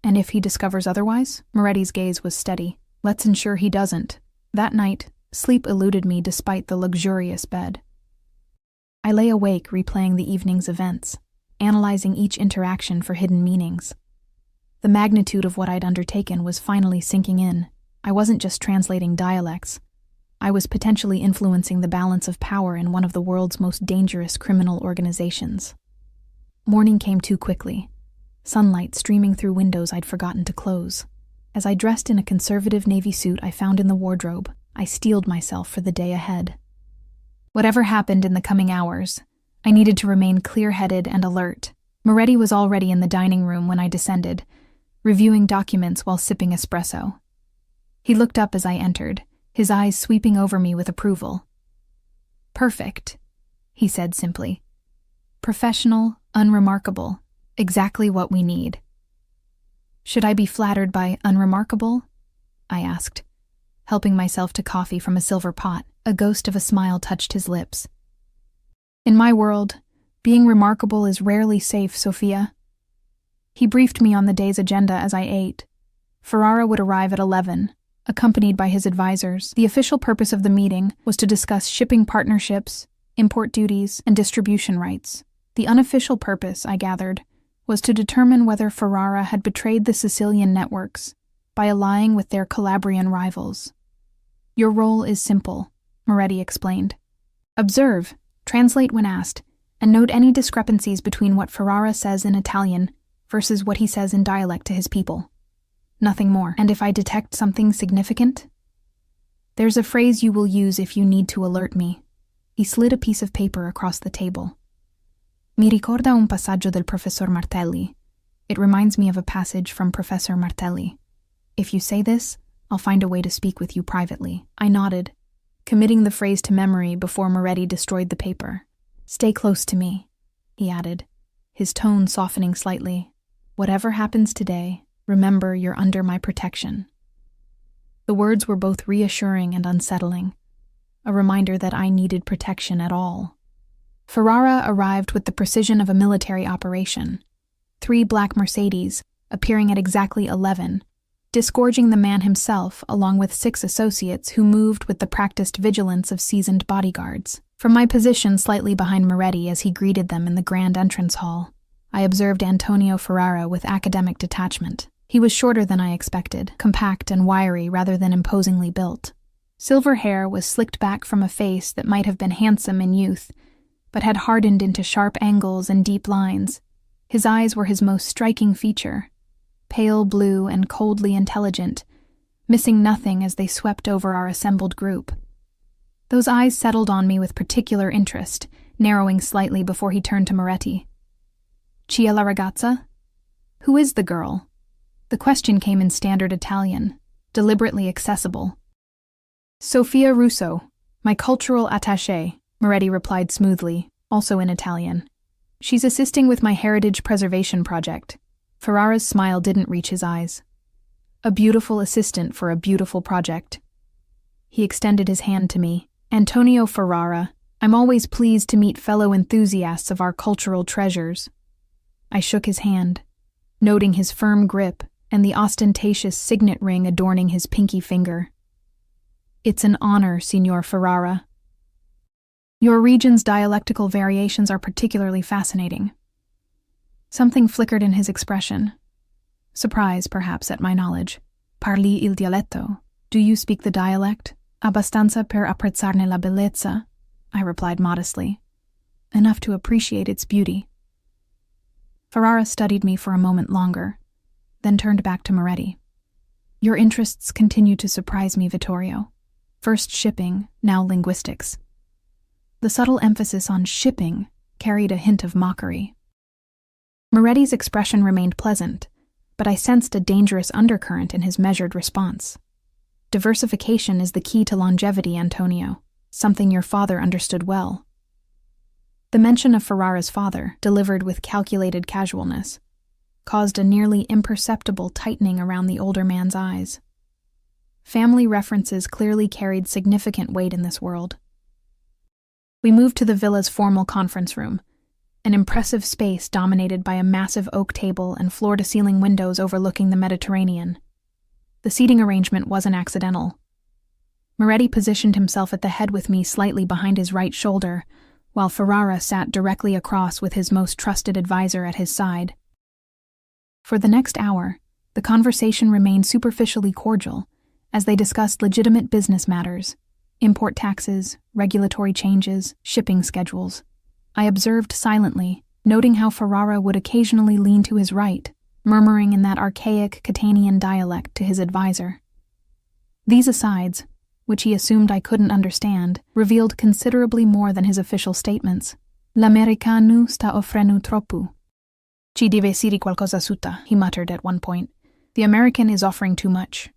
And if he discovers otherwise?" Moretti's gaze was steady. "Let's ensure he doesn't." That night, sleep eluded me despite the luxurious bed. I lay awake replaying the evening's events, analyzing each interaction for hidden meanings. The magnitude of what I'd undertaken was finally sinking in. I wasn't just translating dialects. I was potentially influencing the balance of power in one of the world's most dangerous criminal organizations. Morning came too quickly, sunlight streaming through windows I'd forgotten to close. As I dressed in a conservative navy suit I found in the wardrobe, I steeled myself for the day ahead. Whatever happened in the coming hours, I needed to remain clear-headed and alert. Moretti was already in the dining room when I descended, reviewing documents while sipping espresso. He looked up as I entered, his eyes sweeping over me with approval. "Perfect," he said simply. "Professional, unremarkable, exactly what we need." "Should I be flattered by unremarkable?" I asked, helping myself to coffee from a silver pot. A ghost of a smile touched his lips. "In my world, being remarkable is rarely safe, Sophia." He briefed me on the day's agenda as I ate. Ferrara would arrive at 11, accompanied by his advisors. The official purpose of the meeting was to discuss shipping partnerships, import duties, and distribution rights. The unofficial purpose, I gathered, was to determine whether Ferrara had betrayed the Sicilian networks by allying with their Calabrian rivals. Your role is simple, Moretti explained. Observe, translate when asked, and note any discrepancies between what Ferrara says in Italian versus what he says in dialect to his people. Nothing more. And if I detect something significant? There's a phrase you will use if you need to alert me. He slid a piece of paper across the table. Mi ricorda un passaggio del professor Martelli. It reminds me of a passage from Professor Martelli. If you say this, I'll find a way to speak with you privately. I nodded, committing the phrase to memory before Moretti destroyed the paper. Stay close to me, he added, his tone softening slightly. Whatever happens today, remember you're under my protection. The words were both reassuring and unsettling, a reminder that I needed protection at all. Ferrara arrived with the precision of a military operation. 3 black Mercedes, appearing at exactly 11, disgorging the man himself along with 6 associates who moved with the practiced vigilance of seasoned bodyguards. From my position slightly behind Moretti as he greeted them in the grand entrance hall, I observed Antonio Ferrara with academic detachment. He was shorter than I expected, compact and wiry rather than imposingly built. Silver hair was slicked back from a face that might have been handsome in youth, but had hardened into sharp angles and deep lines. His eyes were his most striking feature, pale blue and coldly intelligent, missing nothing as they swept over our assembled group. Those eyes settled on me with particular interest, narrowing slightly before he turned to Moretti. Chi è la ragazza? Who is the girl? The question came in standard Italian, deliberately accessible. Sofia Russo, my cultural attaché, Moretti replied smoothly, also in Italian. She's assisting with my heritage preservation project. Ferrara's smile didn't reach his eyes. A beautiful assistant for a beautiful project. He extended his hand to me. Antonio Ferrara, I'm always pleased to meet fellow enthusiasts of our cultural treasures. I shook his hand, noting his firm grip and the ostentatious signet ring adorning his pinky finger. It's an honor, Signor Ferrara. Your region's dialectical variations are particularly fascinating. Something flickered in his expression. Surprise, perhaps, at my knowledge. Parli il dialetto? Do you speak the dialect? Abbastanza per apprezzarne la bellezza, I replied modestly. Enough to appreciate its beauty. Ferrara studied me for a moment longer, then turned back to Moretti. Your interests continue to surprise me, Vittorio. First shipping, now linguistics. The subtle emphasis on shipping carried a hint of mockery. Moretti's expression remained pleasant, but I sensed a dangerous undercurrent in his measured response. Diversification is the key to longevity, Antonio, something your father understood well. The mention of Ferrara's father, delivered with calculated casualness, caused a nearly imperceptible tightening around the older man's eyes. Family references clearly carried significant weight in this world. We moved to the villa's formal conference room, an impressive space dominated by a massive oak table and floor-to-ceiling windows overlooking the Mediterranean. The seating arrangement wasn't accidental. Moretti positioned himself at the head with me slightly behind his right shoulder, while Ferrara sat directly across with his most trusted advisor at his side. For the next hour, the conversation remained superficially cordial as they discussed legitimate business matters, import taxes, regulatory changes, shipping schedules. I observed silently, noting how Ferrara would occasionally lean to his right, murmuring in that archaic Catanian dialect to his advisor. These asides, which he assumed I couldn't understand, revealed considerably more than his official statements. L'americano sta offrendo troppo. Ci deve essere qualcosa sotto, he muttered at one point. The American is offering too much.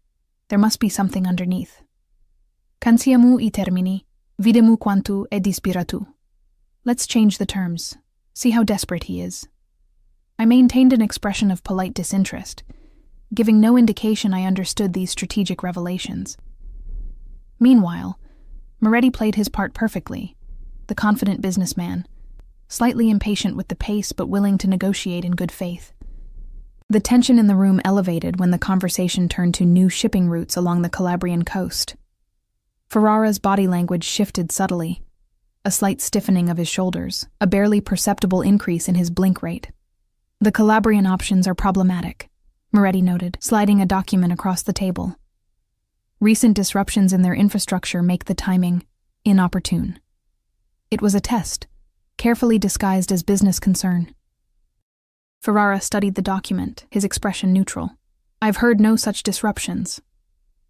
There must be something underneath. Cansiamo I termini, videmu quanto è disperato. Let's change the terms. See how desperate he is. I maintained an expression of polite disinterest, giving no indication I understood these strategic revelations. Meanwhile, Moretti played his part perfectly, the confident businessman, slightly impatient with the pace but willing to negotiate in good faith. The tension in the room elevated when the conversation turned to new shipping routes along the Calabrian coast. Ferrara's body language shifted subtly. a slight stiffening of his shoulders, a barely perceptible increase in his blink rate. The Calabrian options are problematic, Moretti noted, sliding a document across the table. Recent disruptions in their infrastructure make the timing inopportune. It was a test, carefully disguised as business concern. Ferrara studied the document, his expression neutral. I've heard no such disruptions.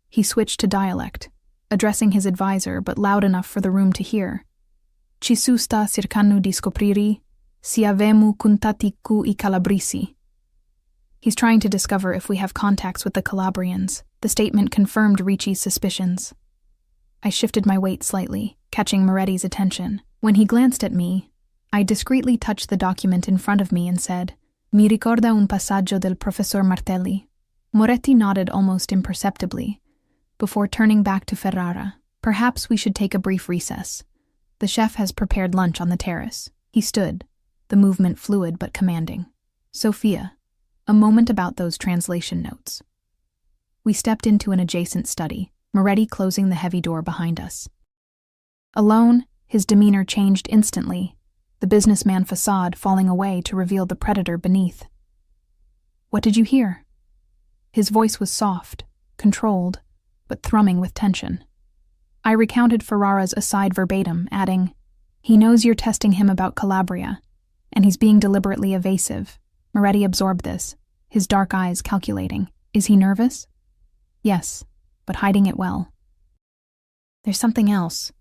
He switched to dialect, addressing his advisor but loud enough for the room to hear. Ci su sta cercando di scoprire se avemo contatti cu I calabresi. He's trying to discover if we have contacts with the Calabrians. The statement confirmed Ricci's suspicions. I shifted my weight slightly, catching Moretti's attention. When he glanced at me, I discreetly touched the document in front of me and said, Mi ricorda un passaggio del professor Martelli. Moretti nodded almost imperceptibly, before turning back to Ferrara. Perhaps we should take a brief recess. The chef has prepared lunch on the terrace. He stood, the movement fluid but commanding. Sophia, a moment about those translation notes. We stepped into an adjacent study, Moretti closing the heavy door behind us. Alone, his demeanor changed instantly, the businessman facade falling away to reveal the predator beneath. What did you hear? His voice was soft, controlled, but thrumming with tension. I recounted Ferrara's aside verbatim, adding, He knows you're testing him about Calabria, and he's being deliberately evasive. Moretti absorbed this, his dark eyes calculating. Is he nervous? Yes, but hiding it well. There's something else.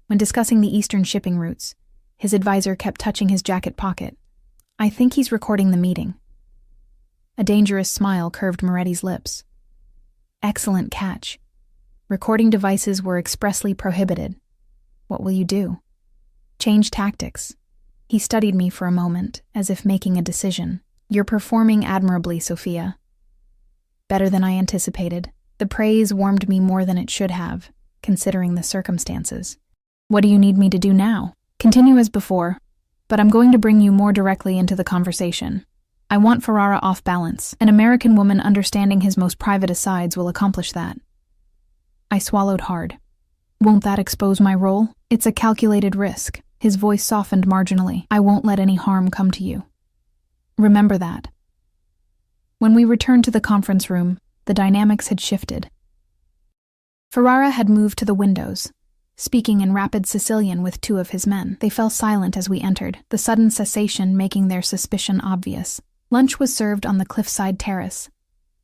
When discussing the eastern shipping routes, his advisor kept touching his jacket pocket. I think he's recording the meeting. A dangerous smile curved Moretti's lips. Excellent catch. Recording devices were expressly prohibited. What will you do? Change tactics. He studied me for a moment, as if making a decision. You're performing admirably, Sophia. Better than I anticipated. The praise warmed me more than it should have, considering the circumstances. What do you need me to do now? Continue as before, but I'm going to bring you more directly into the conversation. I want Ferrara off balance. An American woman understanding his most private asides will accomplish that. I swallowed hard. Won't that expose my role? It's a calculated risk. His voice softened marginally. I won't let any harm come to you. Remember that. When we returned to the conference room, the dynamics had shifted. Ferrara had moved to the windows, speaking in rapid Sicilian with two of his men. They fell silent as we entered, the sudden cessation making their suspicion obvious. Lunch was served on the cliffside terrace,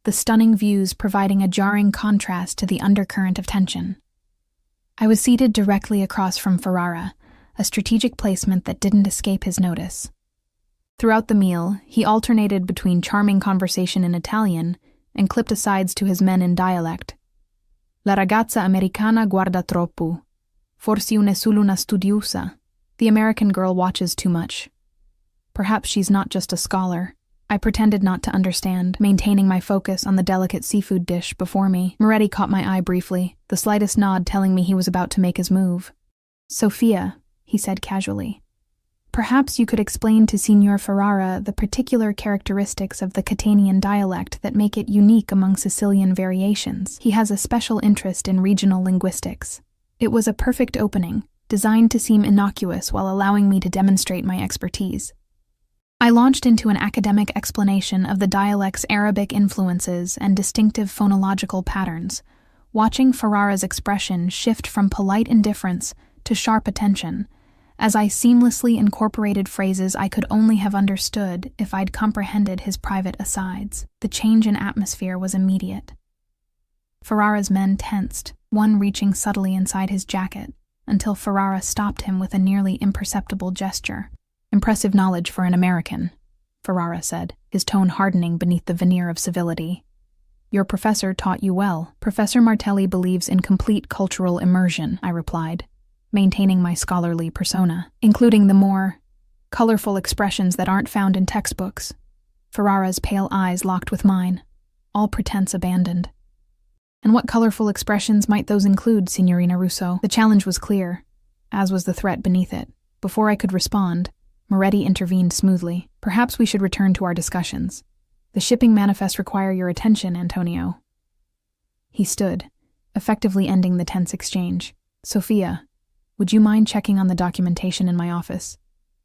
the stunning views providing a jarring contrast to the undercurrent of tension. I was seated directly across from Ferrara, a strategic placement that didn't escape his notice. Throughout the meal, he alternated between charming conversation in Italian and clipped asides to his men in dialect. La ragazza americana guarda troppo. Forse è solo una studiosa. The American girl watches too much. Perhaps she's not just a scholar. I pretended not to understand, maintaining my focus on the delicate seafood dish before me. Moretti caught my eye briefly, the slightest nod telling me he was about to make his move. Sophia, he said casually. Perhaps you could explain to Signor Ferrara the particular characteristics of the Catanian dialect that make it unique among Sicilian variations. He has a special interest in regional linguistics. It was a perfect opening, designed to seem innocuous while allowing me to demonstrate my expertise. I launched into an academic explanation of the dialect's Arabic influences and distinctive phonological patterns, watching Ferrara's expression shift from polite indifference to sharp attention, as I seamlessly incorporated phrases I could only have understood if I'd comprehended his private asides. The change in atmosphere was immediate. Ferrara's men tensed, one reaching subtly inside his jacket, until Ferrara stopped him with a nearly imperceptible gesture. Impressive knowledge for an American, Ferrara said, his tone hardening beneath the veneer of civility. Your professor taught you well. Professor Martelli believes in complete cultural immersion, I replied, maintaining my scholarly persona, including the more colorful expressions that aren't found in textbooks. Ferrara's pale eyes locked with mine, all pretense abandoned. And what colorful expressions might those include, Signorina Russo? The challenge was clear, as was the threat beneath it. Before I could respond, Moretti intervened smoothly. Perhaps we should return to our discussions. The shipping manifests require your attention, Antonio. He stood, effectively ending the tense exchange. Sophia, Would you mind checking on the documentation in my office?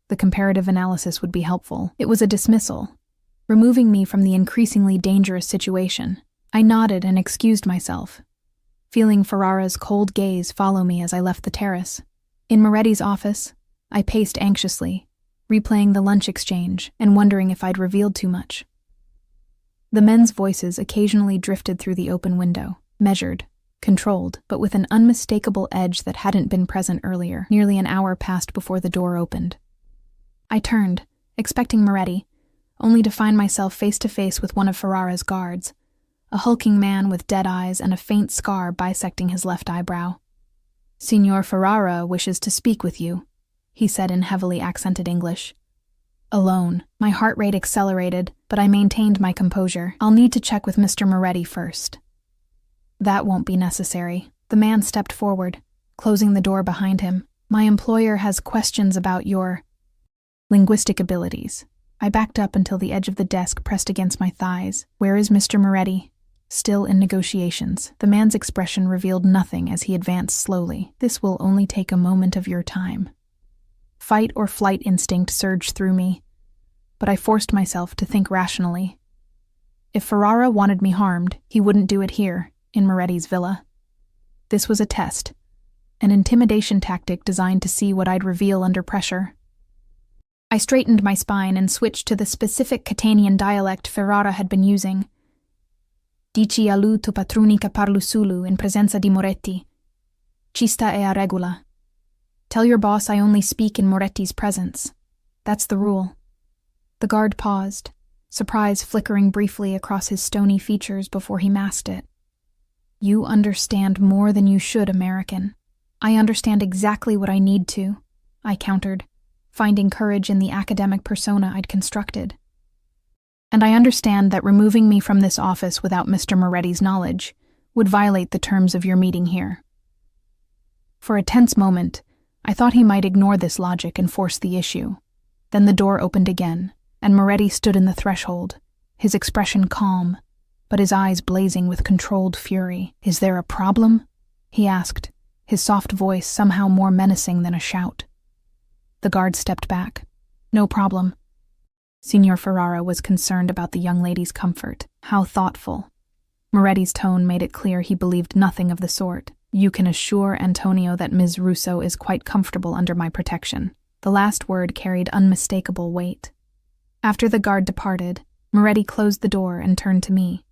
The comparative analysis would be helpful. It was a dismissal, removing me from the increasingly dangerous situation. I nodded and excused myself, feeling Ferrara's cold gaze follow me as I left the terrace. In Moretti's office, I paced anxiously, replaying the lunch exchange and wondering if I'd revealed too much. The men's voices occasionally drifted through the open window, measured, controlled, but with an unmistakable edge that hadn't been present earlier. Nearly an hour passed before the door opened. I turned, expecting Moretti, only to find myself face to face with one of Ferrara's guards, a hulking man with dead eyes and a faint scar bisecting his left eyebrow. "Signor Ferrara wishes to speak with you," he said in heavily accented English. Alone, my heart rate accelerated, but I maintained my composure. "I'll need to check with Mr. Moretti first." "That won't be necessary." The man stepped forward, closing the door behind him. "My employer has questions about your linguistic abilities." I backed up until the edge of the desk pressed against my thighs. "Where is Mr. Moretti?" "Still in negotiations." The man's expression revealed nothing as he advanced slowly. "This will only take a moment of your time." Fight or flight instinct surged through me, but I forced myself to think rationally. If Ferrara wanted me harmed, he wouldn't do it here, in Moretti's villa. This was a test, an intimidation tactic designed to see what I'd reveal under pressure. I straightened my spine and switched to the specific Catanian dialect Ferrara had been using. "Dici a lui tuo patroni che parlo solo in presenza di Moretti. Cista è a regola." "Tell your boss I only speak in Moretti's presence. That's the rule." The guard paused, surprise flickering briefly across his stony features before he masked it. "You understand more than you should, American." "I understand exactly what I need to," I countered, finding courage in the academic persona I'd constructed. "And I understand that removing me from this office without Mr. Moretti's knowledge would violate the terms of your meeting here." For a tense moment, I thought he might ignore this logic and force the issue. Then the door opened again, and Moretti stood in the threshold, his expression calm, but his eyes blazing with controlled fury. "Is there a problem?" he asked, his soft voice somehow more menacing than a shout. The guard stepped back. "No problem." Signor Ferrara was concerned about the young lady's comfort. How thoughtful. Moretti's tone made it clear he believed nothing of the sort. "You can assure Antonio that Ms. Russo is quite comfortable under my protection." The last word carried unmistakable weight. After the guard departed, Moretti closed the door and turned to me.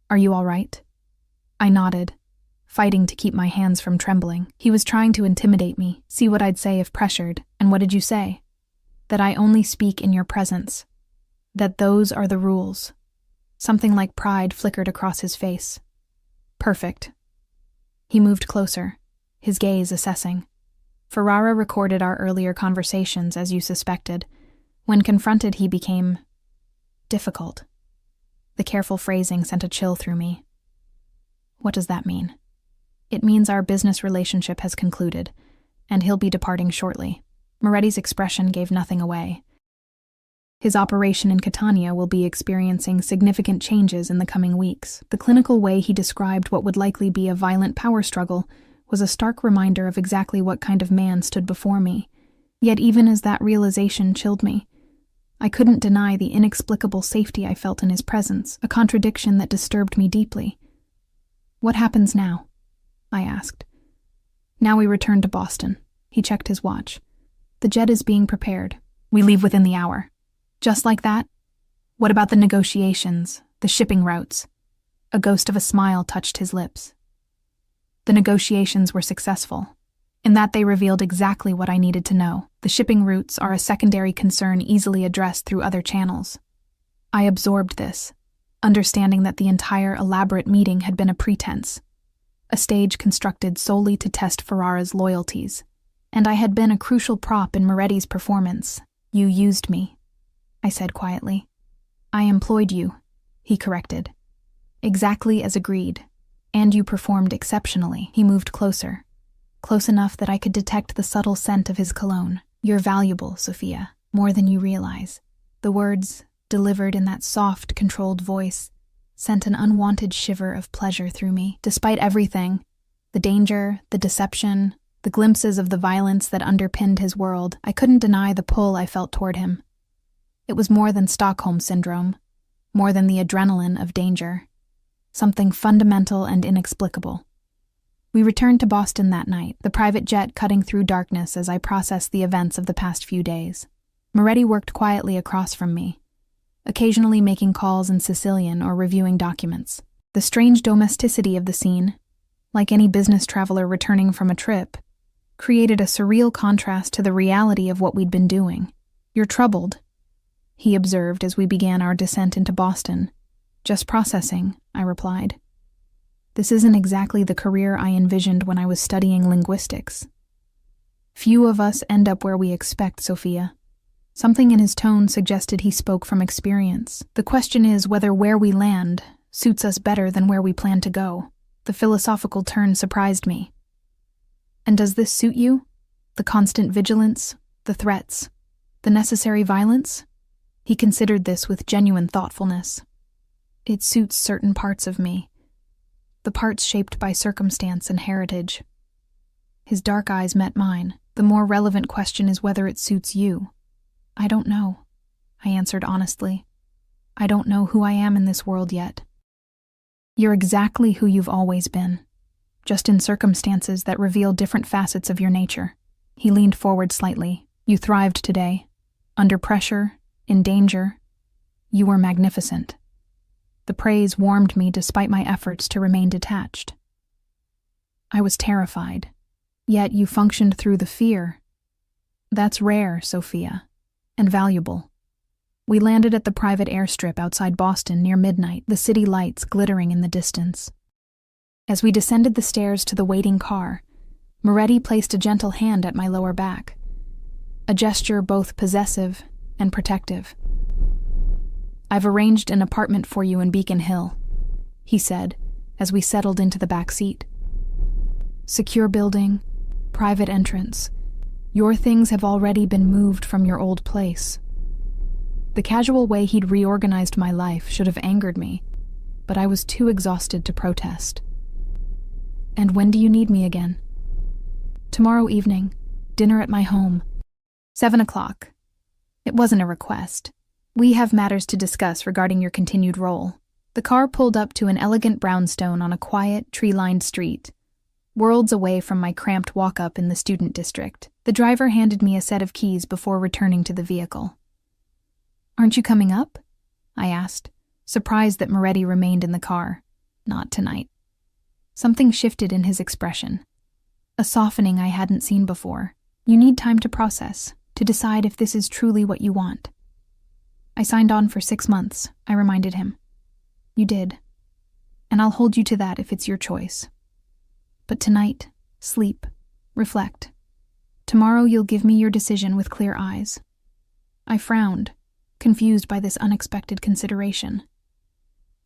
"Are you all right?" I nodded, fighting to keep my hands from trembling. He was trying to intimidate me, see what I'd say if pressured. "And what did you say?" "That I only speak in your presence. That those are the rules." Something like pride flickered across his face. "Perfect." He moved closer, his gaze assessing. "Ferrara recorded our earlier conversations, as you suspected. When confronted, he became difficult." The careful phrasing sent a chill through me. "What does that mean?" "It means our business relationship has concluded, and he'll be departing shortly." Moretti's expression gave nothing away. His operation in Catania will be experiencing significant changes in the coming weeks. The clinical way he described what would likely be a violent power struggle was a stark reminder of exactly what kind of man stood before me. Yet even as that realization chilled me, I couldn't deny the inexplicable safety I felt in his presence, a contradiction that disturbed me deeply. "What happens now?" I asked. "Now we return to Boston." He checked his watch. "The jet is being prepared. We leave within the hour." "Just like that? What about the negotiations, the shipping routes?" A ghost of a smile touched his lips. "The negotiations were successful, in that they revealed exactly what I needed to know. The shipping routes are a secondary concern easily addressed through other channels." I absorbed this, understanding that the entire elaborate meeting had been a pretense, a stage constructed solely to test Ferrara's loyalties, and I had been a crucial prop in Moretti's performance. "You used me," I said quietly. "I employed you," he corrected. "Exactly as agreed. And you performed exceptionally." He moved closer, close enough that I could detect the subtle scent of his cologne. "You're valuable, Sophia, more than you realize." The words, delivered in that soft, controlled voice, sent an unwanted shiver of pleasure through me. Despite everything, the danger, the deception, the glimpses of the violence that underpinned his world, I couldn't deny the pull I felt toward him. It was more than Stockholm Syndrome, more than the adrenaline of danger. Something fundamental and inexplicable. We returned to Boston that night, the private jet cutting through darkness as I processed the events of the past few days. Moretti worked quietly across from me, occasionally making calls in Sicilian or reviewing documents. The strange domesticity of the scene, like any business traveler returning from a trip, created a surreal contrast to the reality of what we'd been doing. "You're troubled," he observed as we began our descent into Boston. "Just processing," I replied. "This isn't exactly the career I envisioned when I was studying linguistics. Few of us end up where we expect, Sophia." Something in his tone suggested he spoke from experience. "The question is whether where we land suits us better than where we plan to go." The philosophical turn surprised me. "And does this suit you? The constant vigilance, the threats, the necessary violence?" He considered this with genuine thoughtfulness. "It suits certain parts of me, the parts shaped by circumstance and heritage." His dark eyes met mine. "The more relevant question is whether it suits you." "I don't know," I answered honestly. "I don't know who I am in this world yet." "You're exactly who you've always been, just in circumstances that reveal different facets of your nature." He leaned forward slightly. "You thrived today. Under pressure, in danger. You were magnificent." The praise warmed me despite my efforts to remain detached. "I was terrified. Yet you functioned through the fear. That's rare, Sophia, and valuable." We landed at the private airstrip outside Boston near midnight, the city lights glittering in the distance. As we descended the stairs to the waiting car, Moretti placed a gentle hand at my lower back, a gesture both possessive and protective. "I've arranged an apartment for you in Beacon Hill," he said as we settled into the back seat. "Secure building, private entrance. Your things have already been moved from your old place." The casual way he'd reorganized my life should have angered me, but I was too exhausted to protest. "And when do you need me again?" "Tomorrow evening. Dinner at my home. 7 o'clock. It wasn't a request. We have matters to discuss regarding your continued role." The car pulled up to an elegant brownstone on a quiet, tree-lined street, worlds away from my cramped walk-up in the student district. The driver handed me a set of keys before returning to the vehicle. "Aren't you coming up?" I asked, surprised that Moretti remained in the car. "Not tonight." Something shifted in his expression, a softening I hadn't seen before. "You need time to process, to decide if this is truly what you want." "I signed on for 6 months," I reminded him. "You did, and I'll hold you to that if it's your choice. But tonight, sleep, reflect. Tomorrow you'll give me your decision with clear eyes." I frowned, confused by this unexpected consideration.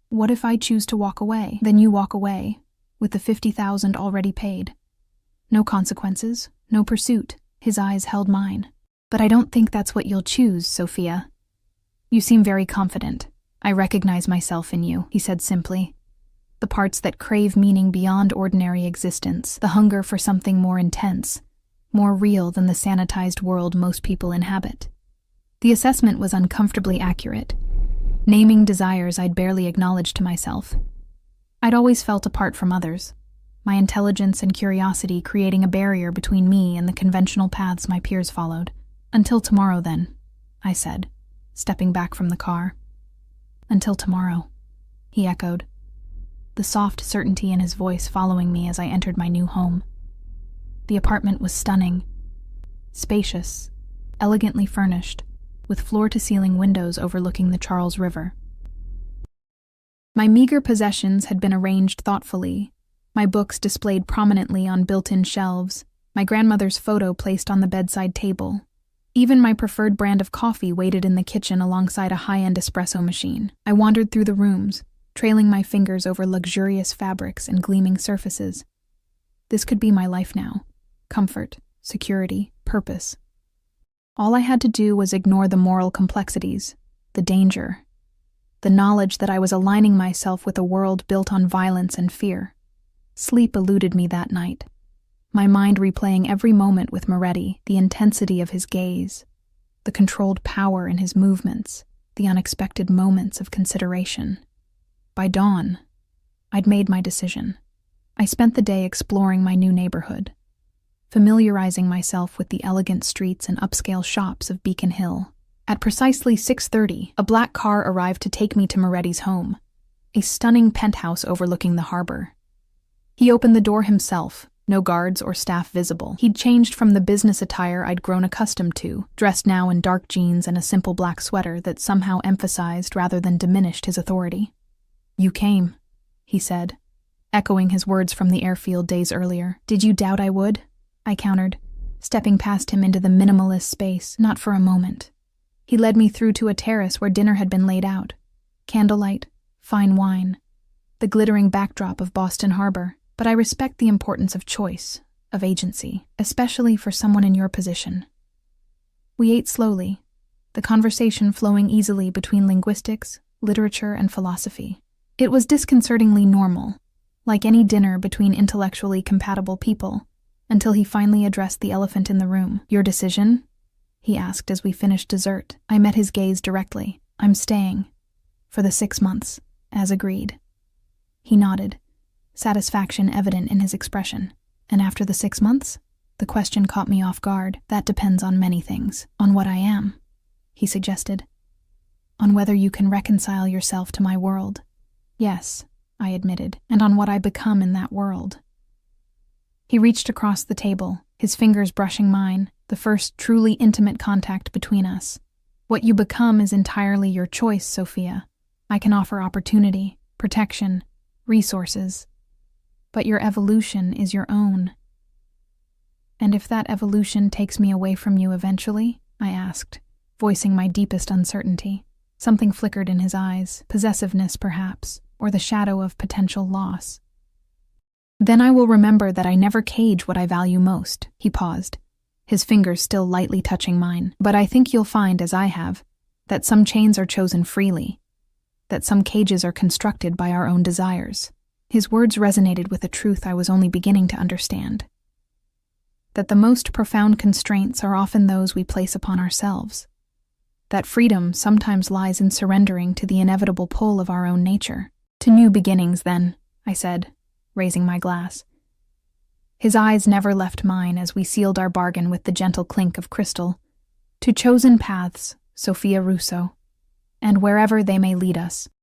"What if I choose to walk away?" "Then you walk away, with the 50,000 already paid. No consequences, no pursuit." His eyes held mine. "But I don't think that's what you'll choose, Sophia. You seem very confident. I recognize myself in you," he said simply. "The parts that crave meaning beyond ordinary existence, the hunger for something more intense, more real than the sanitized world most people inhabit." The assessment was uncomfortably accurate, naming desires I'd barely acknowledged to myself. I'd always felt apart from others, my intelligence and curiosity creating a barrier between me and the conventional paths my peers followed. "Until tomorrow, then," I said, stepping back from the car. "Until tomorrow," he echoed, the soft certainty in his voice following me as I entered my new home. The apartment was stunning, spacious, elegantly furnished, with floor-to-ceiling windows overlooking the Charles River. My meager possessions had been arranged thoughtfully, my books displayed prominently on built-in shelves, my grandmother's photo placed on the bedside table. Even my preferred brand of coffee waited in the kitchen alongside a high-end espresso machine. I wandered through the rooms, trailing my fingers over luxurious fabrics and gleaming surfaces. This could be my life now. Comfort, security, purpose. All I had to do was ignore the moral complexities, the danger, the knowledge that I was aligning myself with a world built on violence and fear. Sleep eluded me that night. my mind replaying every moment with Moretti, the intensity of his gaze, the controlled power in his movements, the unexpected moments of consideration. By dawn, I'd made my decision. I spent the day exploring my new neighborhood, familiarizing myself with the elegant streets and upscale shops of Beacon Hill. At precisely 6:30, a black car arrived to take me to Moretti's home, a stunning penthouse overlooking the harbor. He opened the door himself, no guards or staff visible. He'd changed from the business attire I'd grown accustomed to, dressed now in dark jeans and a simple black sweater that somehow emphasized rather than diminished his authority. "You came," he said, echoing his words from the airfield days earlier. "Did you doubt I would?" I countered, stepping past him into the minimalist space. "Not for a moment." He led me through to a terrace where dinner had been laid out. Candlelight, fine wine, the glittering backdrop of Boston Harbor. But I respect the importance of choice, of agency, especially for someone in your position. We ate slowly, the conversation flowing easily between linguistics, literature, and philosophy. It was disconcertingly normal, like any dinner between intellectually compatible people, until he finally addressed the elephant in the room. "Your decision?" he asked as we finished dessert. I met his gaze directly. "I'm staying. For the 6 months, as agreed." He nodded, satisfaction evident in his expression. "And after the 6 months?" The question caught me off guard. "That depends on many things. On what I am," he suggested. "On whether you can reconcile yourself to my world." "Yes," I admitted, "and on what I become in that world." He reached across the table, his fingers brushing mine, the first truly intimate contact between us. "What you become is entirely your choice, Sophia. I can offer opportunity, protection, resources. But your evolution is your own." "And if that evolution takes me away from you eventually?" I asked, voicing my deepest uncertainty. Something flickered in his eyes, possessiveness perhaps, or the shadow of potential loss. "Then I will remember that I never cage what I value most." He paused, his fingers still lightly touching mine. "But I think you'll find, as I have, that some chains are chosen freely, that some cages are constructed by our own desires." His words resonated with a truth I was only beginning to understand. That the most profound constraints are often those we place upon ourselves. That freedom sometimes lies in surrendering to the inevitable pull of our own nature. "To new beginnings, then," I said, raising my glass. His eyes never left mine as we sealed our bargain with the gentle clink of crystal. "To chosen paths, Sophia Russo, and wherever they may lead us."